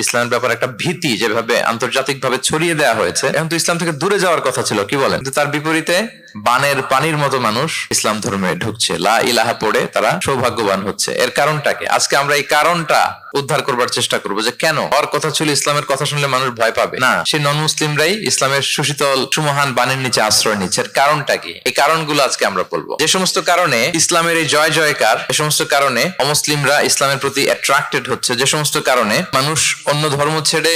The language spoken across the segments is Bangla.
ইসলামের ব্যাপারে একটা ভীতি যেভাবে আন্তর্জাতিকভাবে ছড়িয়ে দেওয়া হয়েছে, এখন তো ইসলাম থেকে দূরে যাওয়ার কথা ছিল, কি বলেন? কিন্তু তার বিপরীতে বানের পানির মতো মানুষ ইসলাম ধর্মে ঢুকছে, লা ইলাহা পড়ে তারা সৌভাগ্যবান হচ্ছে। এর কারণটা কি? আজকে আমরা এই কারণটা উদ্ধার করবার চেষ্টা করবো, যে কেন হওয়ার কথা ছিল ইসলামের কথা শুনলে মানুষ ভয় পাবে না, সে নন মুসলিমরাই ইসলামের সুশীতল সুমহান বাণীর নিচে আশ্রয় নিচ্ছে। এর কারণটা কি? এই কারণগুলো আজকে আমরা বলবো। যে সমস্ত কারণে ইসলামের এই জয় জয়কার, যে সমস্ত কারণে অমুসলিমরা ইসলামের প্রতি অ্যাট্রাক্টেড হচ্ছে, যে সমস্ত কারণে মানুষ অন্য ধর্ম ছেড়ে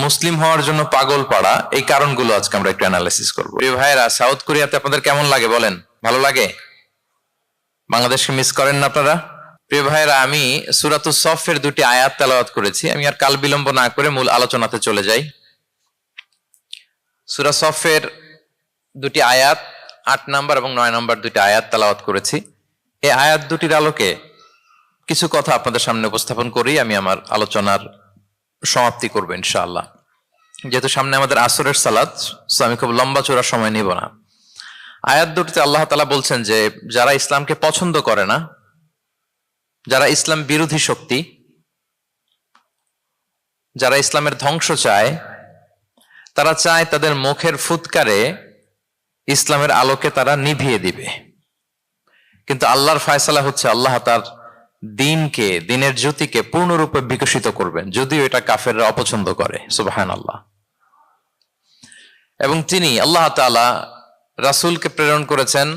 মুসলিম হওয়ার জন্য পাগল পাড়া, এই কারণগুলো আজকে আমরা একটু অ্যানালাইসিস করবো। প্রিয় ভাইয়েরা, সাউথ কোরিয়াতে আপনাদের কেমন লাগে বলেন? ভালো লাগে? বাংলাদেশকে মিস করেন না আপনারা? প্রিয় ভাইয়েরা, আমি সূরাতুস সফের 2টি আয়াত তেলাওয়াত করেছি। আমি আর কাল বিলম্ব না করে মূল আলোচনাতে চলে যাই। সূরা সফের 2টি আয়াত, 8 নম্বর এবং 9 নম্বর 2টি আয়াত তেলাওয়াত করেছি। এই আয়াত দুটির আলোকে কিছু কথা আপনাদের সামনে উপস্থাপন করি আমি আমার আলোচনার সমাপ্তি করবো ইনশাআল্লাহ। যেহেতু সামনে আমাদের আসরের সালাত, আমি খুব লম্বা চোরা সময় নিব না। আয়াত দুটিতে আল্লাহ তাআলা বলছেন যে যারা ইসলামকে পছন্দ করে না, যারা ইসলাম বিরোধী শক্তি, যারা ইসলামের ধ্বংস চায়, তারা চায় তাদের মুখের ফুৎকারে ইসলামের আলোকে তারা নিভিয়ে দিবে। কিন্তু আল্লাহর ফায়সালা হচ্ছে আল্লাহ তার দিনকে, দিনের জ্যোতিকে পূর্ণরূপে বিকশিত করবেন, যদিও এটা কাফেররা অপছন্দ করে। সুবহানাল্লাহ। এবং তিনি আল্লাহ তাআলা রাসূলকে প্রেরণ করেছেন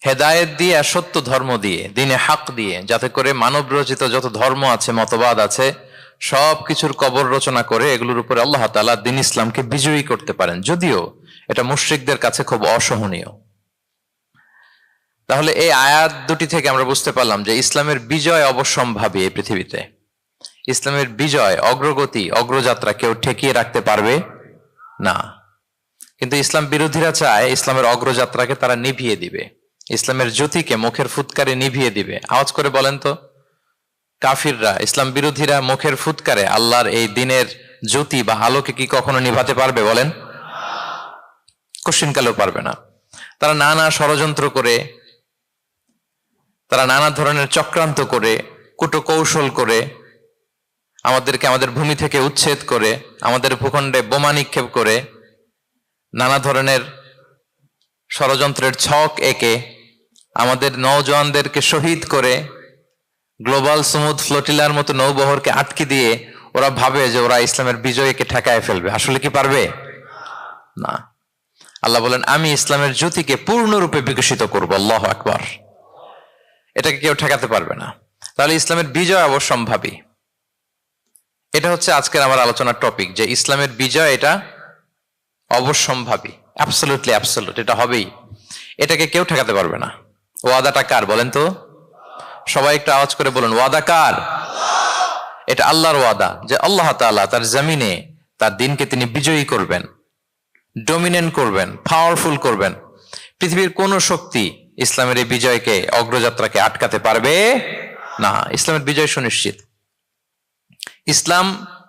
হেদায়েত দিয়ে আর সত্য ধর্ম দিয়ে, দিনে হক দিয়ে, যাতে করে মানব রচিত যত ধর্ম আছে, মতবাদ আছে, সব কিছুর কবর রচনা করে এগুলোর উপরে আল্লাহ তাআলা দিন ইসলামকে বিজয়ী করতে পারেন, যদিও এটা মুশরিকদের কাছে খুব অসহনীয়। তাহলে এই আয়াত দুটি থেকে আমরা বুঝতে পারলাম যে ইসলামের বিজয় অবশ্যম্ভাবী। এই পৃথিবীতে ইসলামের বিজয়, অগ্রগতি, অগ্রযাত্রা কেউ ঠেকিয়ে রাখতে পারবে না। কিন্তু ইসলাম বিরোধীরা চায় ইসলামের অগ্রযাত্রাকে তারা নিভিয়ে দিবে, ইসলামের জ্যোতিকে মুখের ফুৎকারে নিভিয়ে দিবে। আওয়াজ করে বলেন তো, কাফিররা, ইসলাম বিরোধীরা মুখের ফুৎকারে আল্লাহর এই দিনের জ্যোতি বা আলোকে কি কখনো নিভাতে পারবে? বলেন, কোশ্চিনকালেও পারবে না। তারা নানা ষড়যন্ত্র করে, তারা নানা ধরনের চক্রান্ত করে, কূটকৌশল করে, আমাদেরকে আমাদের ভূমি থেকে উচ্ছেদ করে, আমাদের ভূখণ্ডে বোমা নিক্ষেপ করে, নানা ধরনের ষড়যন্ত্রের ছক এঁকে আমাদের নওজওয়ানদেরকে শহীদ করে, গ্লোবাল সমুদ ফ্লোটিলার মতো নৌবহরকে আটকে দিয়ে ওরা ভাবে যে ওরা ইসলামের বিজয়কে ঠেকায় ফেলবে। আসলে কি পারবে? না। আল্লাহ বলেন, আমি ইসলামের জ্যোতিকে পূর্ণরূপে বিকশিত করব। আল্লাহু আকবার। এটাকে কেউ ঠেকাতে পারবে না। তাহলে ইসলামের বিজয় অবশ্যম্ভাবী। এটা হচ্ছে আজকের আমার আলোচনার টপিক, যে ইসলামের বিজয় এটা অবশ্যম্ভাবী, অ্যাবসলিউটলি অ্যাবসলিউট, এটা হবেই, এটাকে কেউ ঠেকাতে পারবে না। ওয়াদাটা কার বলেন তো? সবাই একটু আওয়াজ করে বলুন, ওয়াদা কার? এটা আল্লাহর ওয়াদা, যে আল্লাহ তাআলা তার জমিনে তার দিনকে তিনি বিজয়ী করবেন, ডমিনেন্ট করবেন, পাওয়ারফুল করবেন। পৃথিবীর কোন শক্তি ইসলামের এই বিজয়কে, অগ্রযাত্রাকে আটকাতে পারবে না। ইসলামের বিজয় সুনিশ্চিত। ইসলাম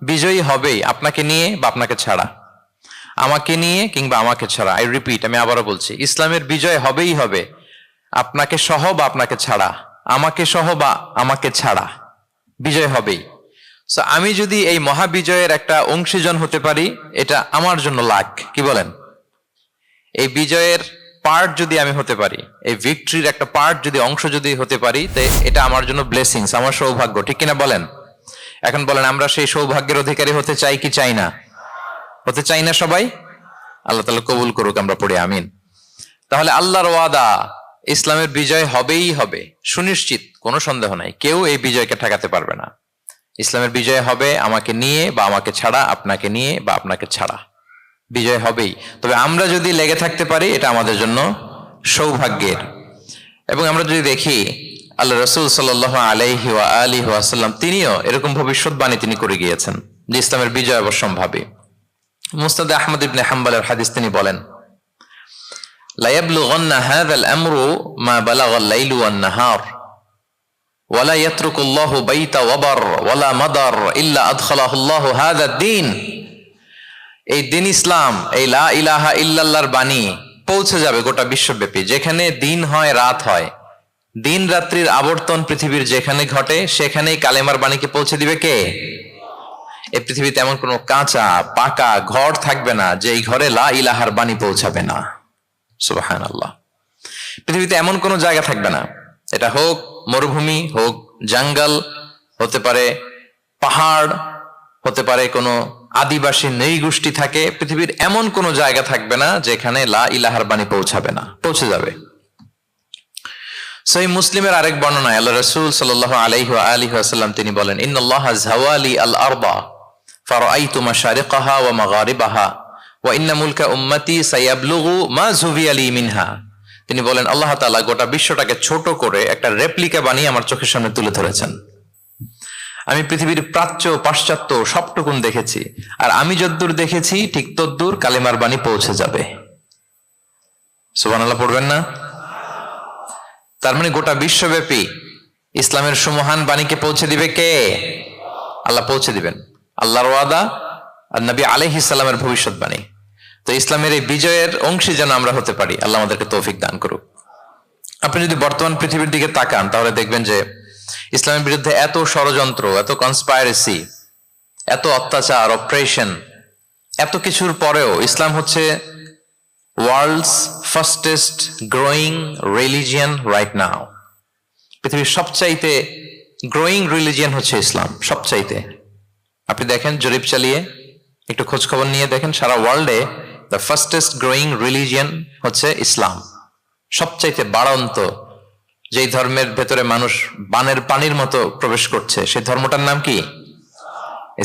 বিজয়ী হবেই, আপনাকে নিয়ে বা আপনাকে ছাড়া, আমাকে নিয়ে কিংবা আমাকে ছাড়া। আই রিপিট, আমি আবারও বলছি, ইসলামের বিজয় হবেই হবে, আপনাকে সহ বা আপনাকে ছাড়া, আমাকে সহ বা আমাকে ছাড়া, বিজয় হবেই। সো আমি যদি এই মহাবিজয়ের একটা অংশীজন হতে পারি, এটা আমার জন্য লাখ। কি বলেন? এই বিজয়ের পার্ট যদি আমি হতে পারি, এই ভিক্টরির একটা পার্ট যদি, অংশ যদি হতে পারি, তো এটা আমার জন্য ব্লেসিংস, আমার সৌভাগ্য। ঠিক কিনা বলেন? এখন বলেন, আমরা সেই সৌভাগ্যের অধিকারী হতে চাই কি চাই না? হতে চাই না সবাই? আল্লাহ তাআলা কবুল করুক, আমরা পড়ি আমিন। তাহলে আল্লাহর ওয়াদা, ইসলামের বিজয় হবেই হবে, সুনিশ্চিত, কোনো সন্দেহ নাই। কেউ এই বিজয়কে ঠেকাতে পারবে না। ইসলামের বিজয় হবে, আমাকে নিয়ে বা আমাকে ছাড়া, আপনাকে নিয়ে বা আপনাকে ছাড়া, বিজয় হবেই। তবে আমরা যদি লেগে থাকতে পারি, এটা আমাদের জন্য সৌভাগ্যের। এবং আমরা যদি দেখি, আল্লাহ রাসূল সাল্লাল্লাহু আলাইহি ওয়া আলিহি ওয়াসাল্লাম তিনিও এরকম ভবিষ্যৎবাণী তিনি করে গিয়েছেন যে ইসলামের বিজয় অবশ্যম্ভাবী। মুসনাদে আহমদ ইবনে হাম্বলের হাদিস, তিনি বলেন, লা ইয়াবলুগান্না হাযাল আমরু মা বালাগাল লাইলু ওয়ান নাহার ওয়ালা ইয়াতরুকুল্লাহু বাইতা ওয়াবার ওয়ালা মাদার ইল্লা আদখালাহুল্লাহু হাযা দ্বীন। এই দিন ইসলাম, এই লা ইলাহা ইল্লাল্লাহর বাণী পৌঁছে যাবে গোটা বিশ্বব্যাপী। যেখানে দিন হয়, রাত হয়, দিন রাত্রির আবর্তন পৃথিবীর যেখানে ঘটে সেখানেই কালেমার বাণীকে পৌঁছে দিবে কে? এই পৃথিবীতে এমন কোনো কাঁচা পাকা ঘর থাকবে না যে এই ঘরে লা ইলাহার বাণী পৌঁছাবে না। সুবহানাল্লাহ। পৃথিবীতে এমন কোনো জায়গা থাকবে না, এটা হোক মরুভূমি, হোক জঙ্গল, হতে পারে পাহাড়, হতে পারে কোনো আদিবাসী নৃগোষ্ঠী থাকে, পৃথিবীর এমন কোনো জায়গা থাকবে না যেখানে লা ইলাহার বাণী পৌঁছাবে না, পৌঁছে যাবে। সহিহ মুসলিমের আরেক বর্ণনায় আল্লাহ রাসূল সাল্লাল্লাহু আলাইহি ওয়া আলিহি ওয়াসাল্লাম তিনি বলেন, ইন্নাল্লাহা যাওয়ালি আল আরবা ফারাআইতু মাশারিকাহা ওয়া মাগারিবাহা ওয়া ইন্না মুলকা উম্মতি সায়াবলুগু মা যুবিয়া লি মিনহা। তিনি বলেন আল্লাহ তাআলা গোটা বিশ্বটাকে ছোট করে একটা রেপ্লিকা বানিয়ে আমার চোখের সামনে তুলে ধরেছেন। আমি পৃথিবীর প্রাচ্য পাশ্চাত্য সবটুকুন দেখেছি, আর আমি যদ্দূর দেখেছি ঠিক তদ্দূর কালেমার বাণী পৌঁছে যাবে। সুবহানাল্লাহ পড়বেন না? তার মানে গোটা বিশ্বব্যাপী ইসলামের সুমহান বাণীকে পৌঁছে দিবে কে? আল্লাহ পৌঁছে দিবেন। আল্লাহর ওয়াদা আর নবী আলাইহিস সালামের ভবিষ্যৎবাণী। তো ইসলামের এই বিজয়ের অংশী যেন আমরা হতে পারি, আল্লাহ আমাদেরকে তৌফিক দান করুক। আপনি যদি বর্তমান পৃথিবীর দিকে তাকান তাহলে দেখবেন যে ইসলামের বিরুদ্ধে এত ষড়যন্ত্র, এত কনস্পাইরেসি, এত অত্যাচার, অপারেশন, এত কিছুর পরেও ইসলাম হচ্ছে world's fastest growing religion right now. পৃথিবীর সবচাইতে গ্রোয়িং রিলিজিয়ান হচ্ছে ইসলাম, সবচাইতে। আপনি দেখেন, জরিপ চালিয়ে একটু খোঁজ খবর নিয়ে দেখেন, সারা ওয়ার্ল্ডে দ্য ফাস্টেস্ট গ্রোয়িং রিলিজিয়ান হচ্ছে ইসলাম। সবচাইতে বাড়ন্ত যেই ধর্মের ভেতরে মানুষ বানের পানির মতো প্রবেশ করছে, সেই ধর্মটার নাম কি?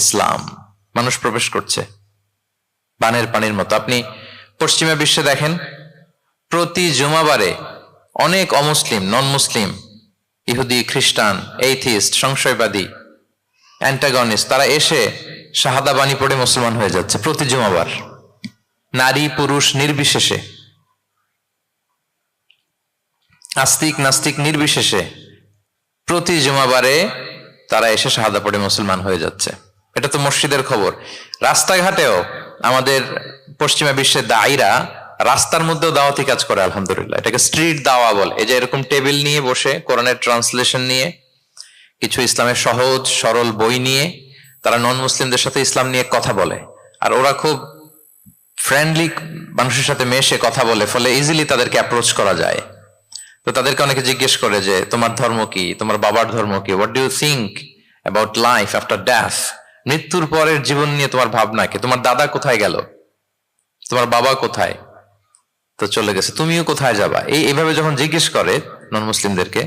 ইসলাম। মানুষ প্রবেশ করছে বানের পানির মতো। আপনি পশ্চিমা বিশ্বে দেখেন, প্রতি জুমাবারে অনেক অমুসলিম, নন মুসলিম, ইহুদি, খ্রিস্টান, এইথিস্ট, সংশয়বাদী, অ্যান্টাগনিস্ট, তারা এসে শাহাদা বাণী পড়ে মুসলমান হয়ে যাচ্ছে প্রতি জুমাবার, নারী পুরুষ নির্বিশেষে, আস্তিক নাস্তিক নির্বিশেষে প্রতি জুমাবারে তারা এসে শাহাদা পড়ে মুসলমান হয়ে যাচ্ছে। এটা তো মসজিদের খবর। রাস্তাঘাটেও আমাদের পশ্চিমা বিশ্বের দায়ীরা রাস্তার মধ্যেও দাওয়াতি কাজ করে, আলহামদুলিল্লাহ। এটাকে স্ট্রিট দাওয়া বলে। এই যে এরকম টেবিল নিয়ে বসে কোরআনের ট্রান্সলেশন নিয়ে, কিছু ইসলামের সহজ সরল বই নিয়ে তারা নন মুসলিমদের সাথে ইসলাম নিয়ে কথা বলে, আর ওরা খুব ফ্রেন্ডলি মানুষের সাথে মেশে কথা বলে, ফলে ইজিলি তাদেরকে অ্যাপ্রোচ করা যায়। তো তাদেরকে অনেকে জিজ্ঞেস করে যে তোমার ধর্ম কি, তোমার বাবার ধর্ম কি, what do you think about life after death, মৃত্যুর পরের জীবন নিয়ে তোমার ভাবনা কি, তোমার দাদা কোথায় গেল, তোমার বাবা কোথায়, তো চলে গেছে, তুমিও কোথায় যাবা। এইভাবে যখন জিজ্ঞেস করে নন মুসলিমদেরকে,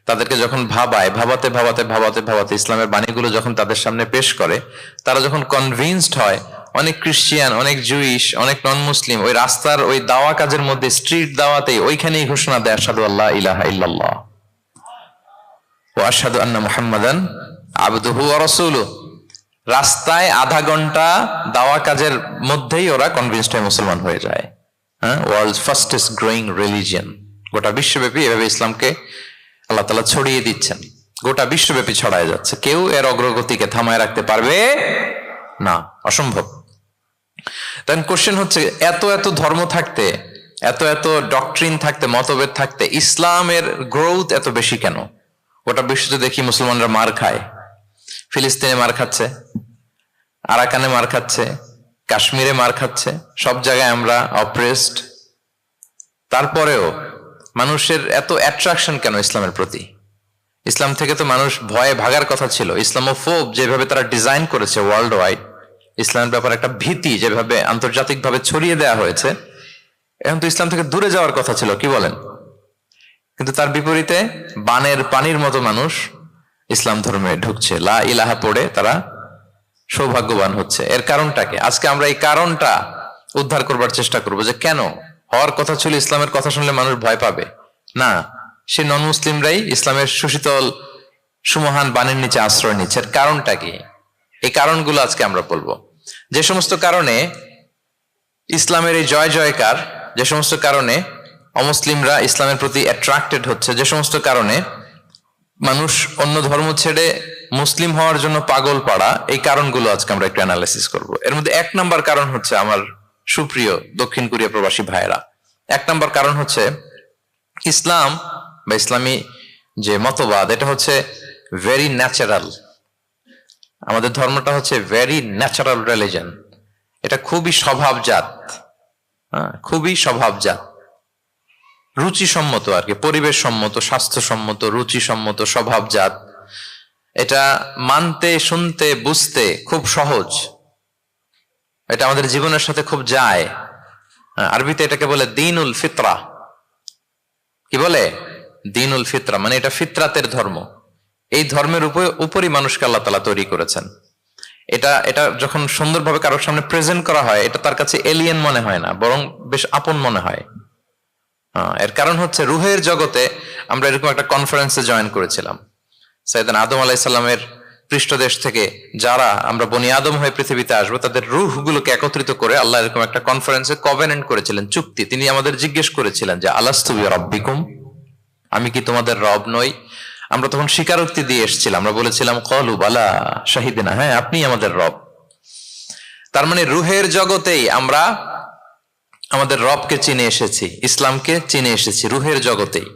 তাদেরকে যখন ভাবাতে ভাবাতে ভাবাতে ভাবাতে ইসলামের বাণীগুলো যখন তাদের সামনে পেশ করে, তারা যখন কনভিন্সড হয়, অনেক ক্রিশ্চিয়ান, অনেক জুইশ, অনেক নন মুসলিম ওই রাস্তার ওই দাওয়া কাজের মধ্যে, স্ট্রিট দাওয়াতেই ওইখানেই ঘোষণা দেয়, আশহাদু আল্লা ইলাহা ইল্লাল্লাহ ওয়া আশহাদু আন্না মুহাম্মাদান আবদুহু ওয়া রাসূলুহু। রাস্তায় আধা ঘন্টা দাওয়া কাজের মধ্যেই ওরা কনভিন্সড হয়ে মুসলমান হয়ে যায়। হ্যাঁ, ওয়ার্ল্ডস ফাস্টেস্ট গ্রোয়িং রিলিজিয়ান। গোটা বিশ্বব্যাপী এভাবে ইসলামকে আল্লাহ তাআলা ছড়িয়ে দিচ্ছেন, গোটা বিশ্বব্যাপী ছড়ায় যাচ্ছে। কেউ এর অগ্রগতিকে থামায় রাখতে পারবে না, অসম্ভব। দেন কোশ্চেন হচ্ছে, এত এত ধর্ম থাকতে, এত এত ডক্ট্রিন থাকতে, মতভেদ থাকতে ইসলামের গ্রোথ এত বেশি কেন? গোটা বিশ্বতে দেখি মুসলমানরা মার খায়, ফিলিস্তিনে মার খাচ্ছে, আরাকানে মার খাচ্ছে, কাশ্মীরে মার খাচ্ছে, সব জায়গায় আমরা অপ্রেসড। তারপরেও মানুষের এত অ্যাট্রাকশন কেন ইসলামের প্রতি? ইসলাম থেকে তো মানুষ ভয়ে ভাগার কথা ছিল। ইসলামোফোব যেভাবে তারা ডিজাইন করেছে ওয়ার্ল্ড ওয়াইড, ইসলামের ব্যাপারে একটা ভীতি যেভাবে আন্তর্জাতিকভাবে ছড়িয়ে দেওয়া হয়েছে, এখন তো ইসলাম থেকে দূরে যাওয়ার কথা ছিল, কি বলেন? কিন্তু তার বিপরীতে বানের পানির মতো মানুষ ইসলাম ধর্মে ঢুকছে, লা ইলাহা পড়ে তারা সৌভাগ্যবান হচ্ছে। এর কারণটাকে আজকে আমরা এই কারণটা উদ্ধার করবার চেষ্টা করবো, যে কেন হওয়ার কথা ছিল ইসলামের কথা শুনলে মানুষ ভয় পাবে না, সে নন মুসলিমরাই ইসলামের সুশীতল সুমহান বাণীর নিচে আশ্রয় নিচ্ছে। এর কারণটা কি? এই কারণগুলো আজকে আমরা বলবো। যে সমস্ত কারণে ইসলামের এই জয় জয়কার, যে সমস্ত কারণে অমুসলিমরা ইসলামের প্রতি অ্যাট্রাক্টেড হচ্ছে, যে সমস্ত কারণে মানুষ অন্য ধর্ম ছেড়ে মুসলিম হওয়ার জন্য পাগল পাড়া, এই কারণগুলো আজকে আমরা একটু অ্যানালাইসিস করব। এর মধ্যে এক নাম্বার কারণ হচ্ছে, আমার সুপ্রিয় দক্ষিণ কোরিয়া প্রবাসী ভাইয়েরা, এক নাম্বার কারণ হচ্ছে ইসলাম বা ইসলামী যে মতবাদ, এটা হচ্ছে ভেরি ন্যাচারাল। আমাদের ধর্মটা হচ্ছে ভেরি ন্যাচারাল রিলিজন। এটা খুবই স্বভাবজাত, খুবই স্বভাবজাত, রুচিসম্মত আর কি, পরিবেশ সম্মত, স্বাস্থ্যসম্মত, রুচিসম্মত, স্বভাবজাত। এটা মানতে, শুনতে, বুঝতে খুব সহজ। এটা আমাদের জীবনের সাথে খুব যায়। আরবিতে এটাকে বলে দিনুল ফিতরা। কি বলে? দিনুল ফিতরা, মানে এটা ফিতরাতের ধর্ম। এই ধর্মের উপরই মানুষকে আল্লাহ তাআলা তৈরি করেছেন। এটা যখন সুন্দরভাবে কারোর সামনে প্রেজেন্ট করা হয়, এটা তার কাছে এলিয়েন মনে হয় না, বরং বেশ আপন মনে হয়। এর কারণ হচ্ছে রুহের জগতে আমরা এরকম একটা কনফারেন্সে জয়েন করেছিলাম। সাইয়েদনা আদম আলাইহিস সালামের পৃষ্ঠদেশ থেকে যারা আমরা বনি আদম হয়ে পৃথিবীতে আসবো, তাদের রুহগুলোকে একত্রিত করে আল্লাহ এরকম একটা কনফারেন্সে কভেনেন্ট করেছিলেন, চুক্তি। তিনি আমাদের জিজ্ঞেস করেছিলেন যে আলাস্তু বিরাব্বিকুম, আমি কি তোমাদের রব নই? আমরা তখন স্বীকারোক্তি দিয়ে এসেছিলাম, আমরা বলেছিলাম ক্বালু বালা শাহিদিনা, হ্যাঁ আপনি আমাদের রব। তার মানে রুহের জগতেই আমরা আমাদের রবকে চিনে এসেছি, ইসলামকে চিনে এসেছি রুহের জগতেই।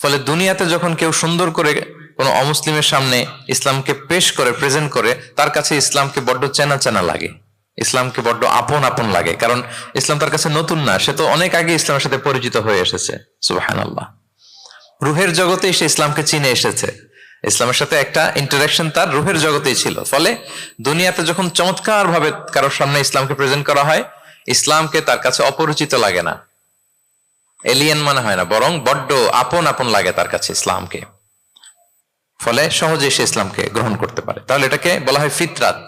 ফলে দুনিয়াতে যখন কেউ সুন্দর করে কোনো অমুসলিমের সামনে ইসলামকে পেশ করে, প্রেজেন্ট করে, তার কাছে ইসলামকে বড্ড চেনা চেনা লাগে, ইসলামকে বড্ড আপন আপন লাগে। কারণ ইসলাম তার কাছে নতুন না, সে তো অনেক আগে ইসলামের সাথে পরিচিত হয়ে এসেছে। সুবহানাল্লাহ। রুহের জগতেই সে ইসলামকে চিনে এসেছে, ইসলামের সাথে একটা ইন্টারাকশন তার রুহের জগতেই ছিল। ফলে দুনিয়াতে যখন চমৎকার ভাবে কারোর সামনে ইসলামকে প্রেজেন্ট করা হয়, ইসলামকে তার কাছে অপরিচিত লাগে না, এলিয়েন মনে হয় না, বরং বড্ড আপন আপন লাগে তার কাছে ইসলামকে। ফলে সহজে সে ইসলামকে গ্রহণ করতে পারে। তাহলে এটাকে বলা হয় ফিতরাত।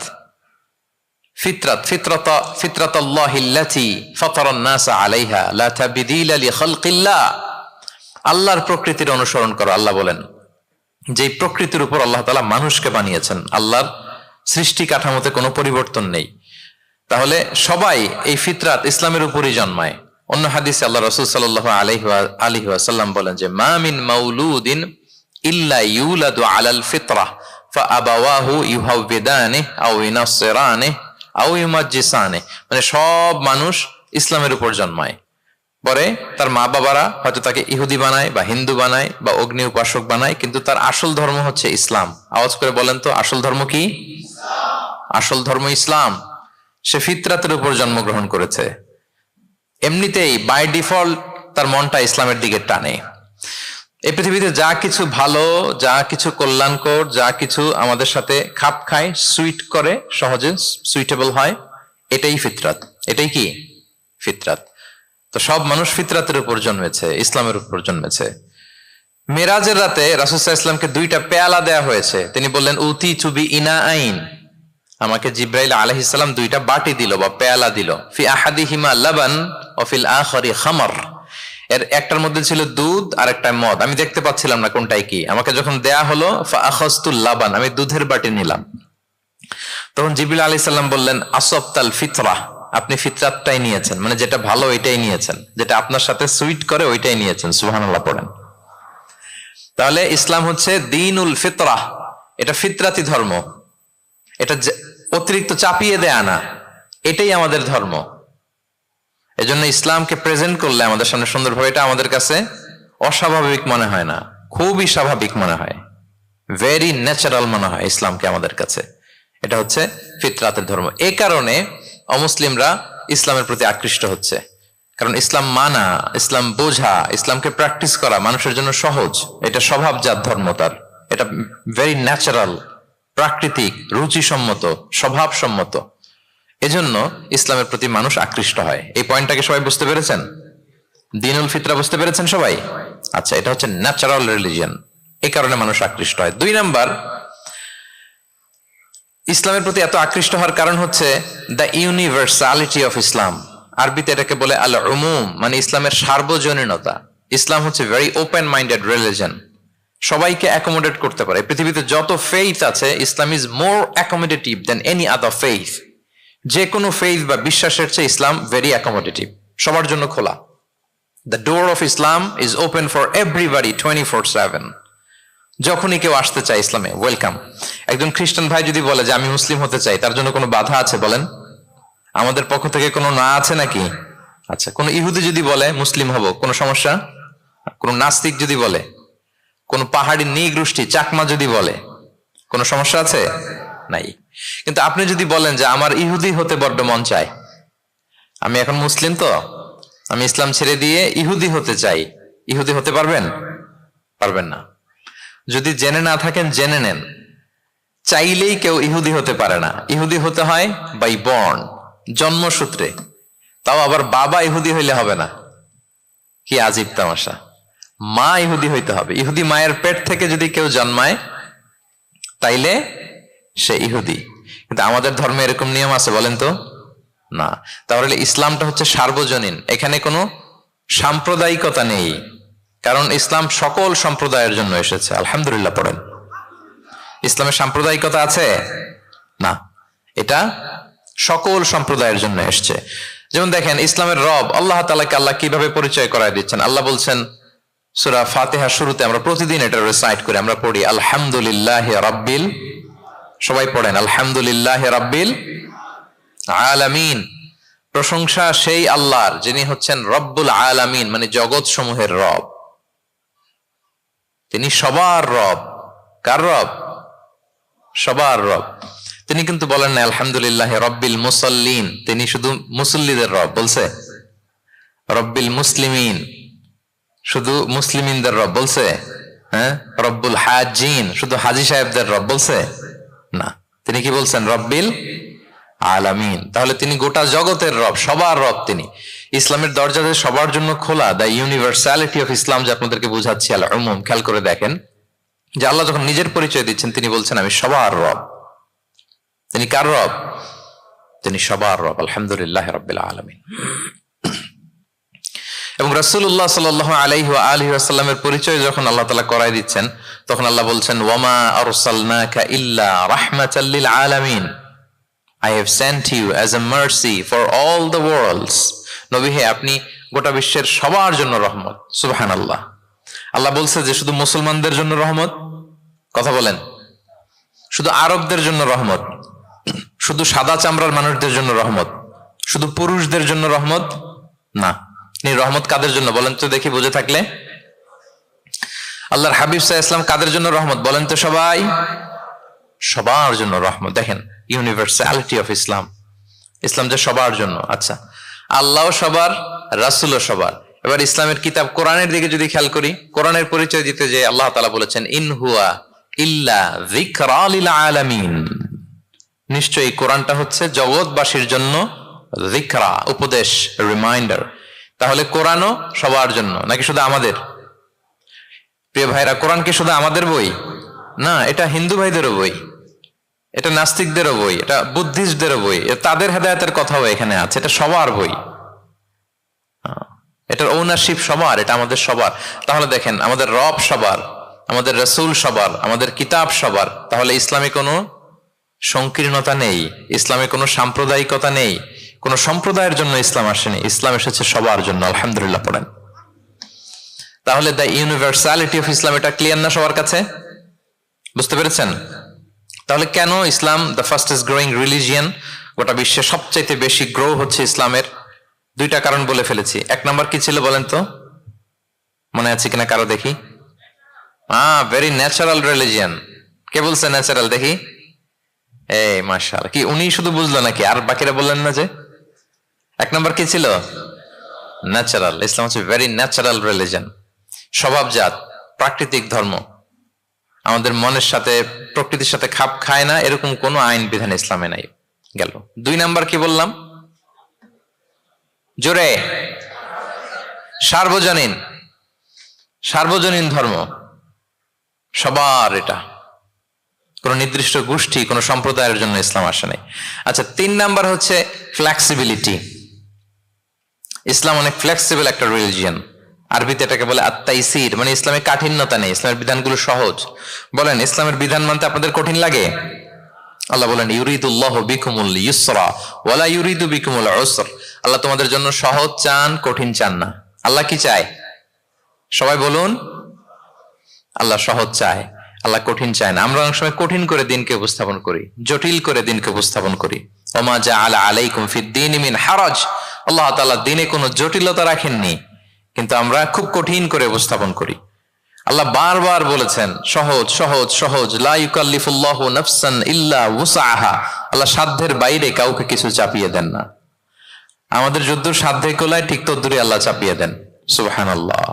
ফিতরাত, ফিতরাতাল্লাহিল্লাতী ফাতারান নাস আলাইহা লা তাবদীলা লিখালকিল্লাহ। আল্লাহর প্রকৃতির অনুসরণ করো। আল্লাহ বলেন যেই প্রকৃতির উপর আল্লাহ তাআলা মানুষকে বানিয়েছেন, আল্লাহর সৃষ্টি কাঠামোতে কোনো পরিবর্তন নেই। তাহলে সবাই এই ফিতরাত ইসলামের উপরই জন্মায়। অন্য হাদিসে আল্লাহ রাসূল সাল্লাল্লাহু আলাইহি ওয়াসাল্লাম বলেন যে মা মিন মাউলুদিন ইল্লা ইউলাদু আলাল ফিতরাহ ফাআবাওয়াহু ইউহাউবিদানিহি আও ইউনাসসিরানিহি আও ইউমাজ্জিসানিহি। মানে সব মানুষ ইসলামের উপর জন্মায়, পরে তার মা বাবারা হয়তো তাকে ইহুদি বানায় বা হিন্দু বানায় বা অগ্নি উপাসক বানায়, কিন্তু তার আসল ধর্ম হচ্ছে ইসলাম। আওয়াজ করে বলেন তো, আসল ধর্ম কি? আসল ধর্ম ইসলাম। সে ফিতরাতের উপর জন্মগ্রহণ করেছে। এমনিতেই বাই ডিফল্ট তার মনটা ইসলামের দিকে টানে। এই পৃথিবীতে যা কিছু ভালো, যা কিছু কল্যাণকর, যা কিছু আমাদের সাথে খাপ খায়, সুইট করে, সহজে সুইটেবল হয়, এটাই ফিতরাত। এটাই কি? ফিতরাত। তো সব মানুষ ফিতরাতের উপর জন্মেছে, ইসলামের উপর জন্মেছে। মেরাজের রাতে রাসূল সাল্লাল্লাহু আলাইহি ওয়াসাল্লামকে দুইটা পেয়ালা দেয়া হয়েছে। তিনি বললেন উতি চুবি ইনা আইন, আমাকে জিব্রাইল আলাইহিস সালাম দুইটা বাটি দিল বা পেয়ালা দিল। ফি আহাদিহিমা লাবান ওয়া ফিল আখারি খামর। এর একটার মধ্যে ছিল দুধ আর একটা মদ। আমি দেখতে পাচ্ছিলাম না কোনটাই কি। আমাকে যখন দেয়া হলো ফা আখাযতুল লাবান, আমি দুধের বাটি নিলাম। তখন জিবরিল আলাইহিস সালাম বললেন আসবতাল ফিতরাহ, আপনি ফিতরাতটাই নিয়েছেন, মানে যেটা ভালো ওইটাই নিয়েছেন, যেটা আপনার সাথে সুইট করে ওইটাই নিয়েছেন। সুবহানাল্লাহ পড়েন। তাহলে ইসলাম হচ্ছে দ্বীনুল ফিতরাহ, এটা ফিতরাতি ধর্ম, এটা অতিরিক্ত চাপিয়ে দেয়া না, এটাই আমাদের ধর্ম। এজন্য ইসলামকে প্রেজেন্ট করলে আমাদের সামনে সুন্দরভাবে, এটা আমাদের কাছে অস্বাভাবিক মনে হয় না, খুবই স্বাভাবিক মনে হয়, ভেরি ন্যাচারাল মনে হয় ইসলামকে আমাদের কাছে। এটা হচ্ছে ফিতরাতের ধর্ম। এই কারণে অমুসলিমরা ইসলামের প্রতি আকৃষ্ট হচ্ছে, কারণ ইসলাম মানা, ইসলাম বোঝা, ইসলামকে প্র্যাকটিস করা মানুষের জন্য সহজ। এটা স্বভাবজাত ধর্ম তার, এটা ভেরি ন্যাচারাল, প্রাকৃতিক, রুচিসম্মত, স্বভাবসম্মত। এজন্য ইসলামের প্রতি মানুষ আকৃষ্ট হয়। এই পয়েন্টটাকে সবাই বুঝতে পেরেছেন? দ্বীনুল ফিতরা বুঝতে পেরেছেন সবাই? আচ্ছা, এটা হচ্ছে ন্যাচারাল রিলিজিয়ন, এই কারণে মানুষ আকৃষ্ট হয়। 2 নাম্বার, ইসলামের প্রতি এত আকৃষ্ট হওয়ার কারণ হচ্ছে দ্য ইউনিভার্সালিটি অফ ইসলাম। আরবিতে এটাকে বলে আল উমুম, মানে ইসলামের সার্বজনীনতা। ইসলাম হচ্ছে ভেরি ওপেন মাইন্ডেড রিলিজিয়ন, সবাইকে অ্যাকোমোডেট করতে পারে। পৃথিবীতে যত ফেইথ আছে, Islam is more accommodative than any other faith. যে কোনো ফেইথ বা বিশ্বাসের চেয়ে ইসলাম ভেরি অ্যাকোমোডেটিভ, সবার জন্য খোলা। The door of Islam is open for everybody 24/7। যখনই কেউ আসতে চায় ইসলামে, ওয়েলকাম। একজন খ্রিস্টান ভাই যদি বলে যে আমি মুসলিম হতে চাই, তার জন্য কোনো বাধা আছে বলেন? আমাদের পক্ষ থেকে কোনো না আছে নাকি? আচ্ছা, কোনো ইহুদি যদি বলে মুসলিম হব, কোনো সমস্যা? কোনো নাস্তিক যদি বলে, কোন পাহাড়ি নৃগোষ্ঠী চাকমা যদি বলে কোনো সমস্যা আছে? নাই। কিন্তু আপনি যদি বলেন যে আমার ইহুদি হতে বড্ড মন চায়, আমি এখন মুসলিম তো, আমি ইসলাম ছেড়ে দিয়ে ইহুদি হতে চাই, ইহুদি হতে পারবেন? পারবেন না। যদি জেনে না থাকেন জেনে নেন, চাইলেই কেউ ইহুদি হতে পারে না। ইহুদি হতে হয় বাই বর্ন, জন্মসূত্রে। তাও আবার বাবা ইহুদি হইলে হবে না। কি আজীব তামাশা! মা ইহুদি হইতে হবে। ইহুদি মায়ের পেট থেকে যদি কেউ জন্মায় তাইলে সে ইহুদি। কিন্তু আমাদের ধর্মে এরকম নিয়ম আছে বলেন তো? না। তাহলে ইসলামটা হচ্ছে সার্বজনীন, এখানে কোনো সাম্প্রদায়িকতা নেই। কারণ ইসলাম সকল সম্প্রদায়ের জন্য এসেছে। আলহামদুলিল্লাহ পড়েন। ইসলামের সাম্প্রদায়িকতা আছে না, এটা সকল সম্প্রদায়ের জন্য এসছে। যেমন দেখেন ইসলামের রব আল্লাহ তাআলাকে আল্লাহ কিভাবে পরিচয় করায় দিচ্ছেন। আল্লাহ বলছেন সূরা ফাতিহার শুরুতে, আমরা প্রতিদিন এটা রিসাইট করি, আমরা পড়ি আলহামদুলিল্লাহি রাব্বিল, সবাই পড়েন আলহামদুলিল্লাহি রাব্বিল আলামিন। প্রশংসা সেই আল্লাহর যিনি হচ্ছেন রব্বুল আলামিন, মানে জগৎ সমূহের রব। তিনি সবার রব। কার রব? সবার রব। তিনি কিন্তু বলেন না আলহামদুলিল্লাহ রব্বিল মুসাল্লিন, তিনি শুধু মুসল্লিদের রব বলছে। রব্বিল মুসলিমিন, শুধু মুসলিমিনদের রব বলছে। হ্যাঁ, রব্বুল হাজিন, শুধু হাজি সাহেবদের রব বলছে না। তিনি কি বলছেন? রব্বিল আলামিন। তাহলে তিনি গোটা জগতের রব, সবার রব তিনি। ইসলামের দরজা যে সবার জন্য খোলা, দ্য ইউনিভার্সালিটি অফ ইসলাম, যে আপনাদেরকে বুঝাচ্ছি আল উমুম, খেয়াল করে দেখেন যে আল্লাহ যখন নিজের পরিচয় দিচ্ছেন তিনি বলছেন আমি সবার রব। তিনি কার রব? তিনি সবার রব। আলহামদুলিল্লাহ রাব্বিল আলামিন। এবং রাসূলুল্লাহ সাল্লাল্লাহু আলাইহি ওয়া আলিহি ওয়াসাল্লামের পরিচয় যখন আল্লাহ তাআলা করায় দিচ্ছেন তখন আল্লাহ বলছেন ওয়ামা আরসালনাকা ইল্লা রাহমাতাল লিল আলামিন, I have sent you as a mercy for all the worlds. নবী হে, আপনি গোটা বিশ্বের সবার জন্য রহমত। সুবহানাল্লাহ। আল্লাহ বলছে যে শুধু মুসলমানদের জন্য রহমত? কথা বলেন। শুধু আরবদের জন্য রহমত? শুধু সাদা চামড়ার মানুষদের জন্য রহমত? শুধু পুরুষদের জন্য রহমত? না। এই রহমত কাদের জন্য বলেন তো দেখি, বুঝে থাকলে। আল্লাহর হাবিব সাল্লাল্লাহু আলাইহি ওয়াসাল্লাম কাদের জন্য রহমত বলেন তো সবাই? সবার জন্য রহমত। দেখেন ইউনিভার্সালিটি অফ ইসলাম, ইসলাম যে সবার জন্য। আচ্ছা, আল্লাহও সবার, রাসূলও সবার। এবার ইসলামের কিতাব কোরআনের দিকে যদি খেয়াল করি, কোরআনের পরিচয় দিতে যে আল্লাহ তাআলা বলেছেন ইন হুয়া ইল্লা যিকরা লিল আলামিন, নিশ্চয়ই কোরআনটা হচ্ছে জগৎবাসীর জন্য যিকরা, উপদেশ, রিমাইন্ডার। তাহলে কোরআনও সবার জন্য নাকি শুধু আমাদের? প্রিয় ভাইরা, কোরআন কি শুধু আমাদের বই? না, এটা হিন্দু ভাইদেরও বই, এটা নাস্তিকদেরও বই, এটা বুদ্ধিস্টদেরও বই, তাদের হেদায়েতের কথাও এখানে আছে। এটা সবার বই, এটার ওনারশিপ সবার, এটা আমাদের সবার। তাহলে দেখেন আমাদের রব সবার, আমাদের রাসূল সবার, আমাদের কিতাব সবার। তাহলে ইসলামে কোনো সংকীর্ণতা নেই, ইসলামে কোনো সাম্প্রদায়িকতা নেই, কোনো সম্প্রদায়ের জন্য ইসলাম আসেনি, ইসলাম এসেছে সবার জন্য। আলহামদুলিল্লাহ পড়েন। তাহলে দ্য ইউনিভার্সালিটি অফ ইসলাম, এটা ক্লিয়ার না সবার কাছে? বুঝতে পেরেছেন? তাহলে কেন ইসলাম দ্য ফাস্টেস্ট গ্রোয়িং রিলিজিয়ন, গোটা বিশ্বে সবচাইতে বেশি গ্রো হচ্ছে ইসলামের? দুইটা কারণ বলে ফেলেছি। এক নম্বর কি ছিল বলেন তো, মনে আছে কিনা কারো দেখি? Very natural religion. কে বলছে ন্যাচারাল দেখি? এই মাশাআল্লাহ, কি উনি শুধু বুঝলো নাকি আর বাকিরা বললেন না? যে এক নম্বর কি ছিল? ন্যাচারাল। ইসলাম হচ্ছে ভেরি ন্যাচারাল রিলিজিয়ন, স্বভাবজাত, প্রাকৃতিক ধর্ম। আমাদের মনের সাথে, প্রকৃতির সাথে খাপ খায় না এরকম কোনো আইন বিধান ইসলামে নাই। গেল। দুই নাম্বার কি বললাম? জোরে, সার্বজনীন। সার্বজনীন ধর্ম সবার, এটা কোন নির্দিষ্ট গোষ্ঠী, কোন সম্প্রদায়ের জন্য ইসলাম আসে নাই। আচ্ছা, তিন নাম্বার হচ্ছে ফ্লেক্সিবিলিটি। ইসলাম অনেক ফ্লেক্সিবল একটা রিলিজিয়ন। আরবিতে এটাকে বলে আত-তাইসির, মানে ইসলামে কাঠিন্যতা নেই, ইসলামের বিধানগুলো সহজ। বলেন ইসলামের বিধান মানতে আপনাদের কঠিন লাগে? আল্লাহ বলেন ইউরিদুল্লাহু বিকুমুল ইউসরা ওয়ালা ইউরিদু বিকুমুল উসর। আল্লাহ তোমাদের জন্য সহজ চান, কঠিন চান না। আল্লাহ কি চায়? সবাই বলুন। আল্লাহ সহজ চায়, আল্লাহ কঠিন চায় না। আমরা অনেক সময় কঠিন করে দিনকে উপস্থাপন করি, জটিল করে দিনকে উপস্থাপন করি। ওমা জাআলা আলাইকুম ফিদ-দীনি মিন হারাজ। আল্লাহ তাআলা দিনে কোনো জটিলতা রাখেননি, কিন্তু আমরা খুব কঠিন করে উপস্থাপন করি। আল্লাহ বারবার বলেছেন সহজ সহজ সহজ, লা ইউকাল্লিফুল্লাহু নাফসান ইল্লা উসআহা। আল্লাহ সাধ্যের বাইরে কাউকে কিছু চাপিয়ে দেন না। আমাদের যদ্দূর সাধ্যে কোলায় ঠিক তদ্দূরই আল্লাহ চাপিয়ে দেন। সুবহানাল্লাহ।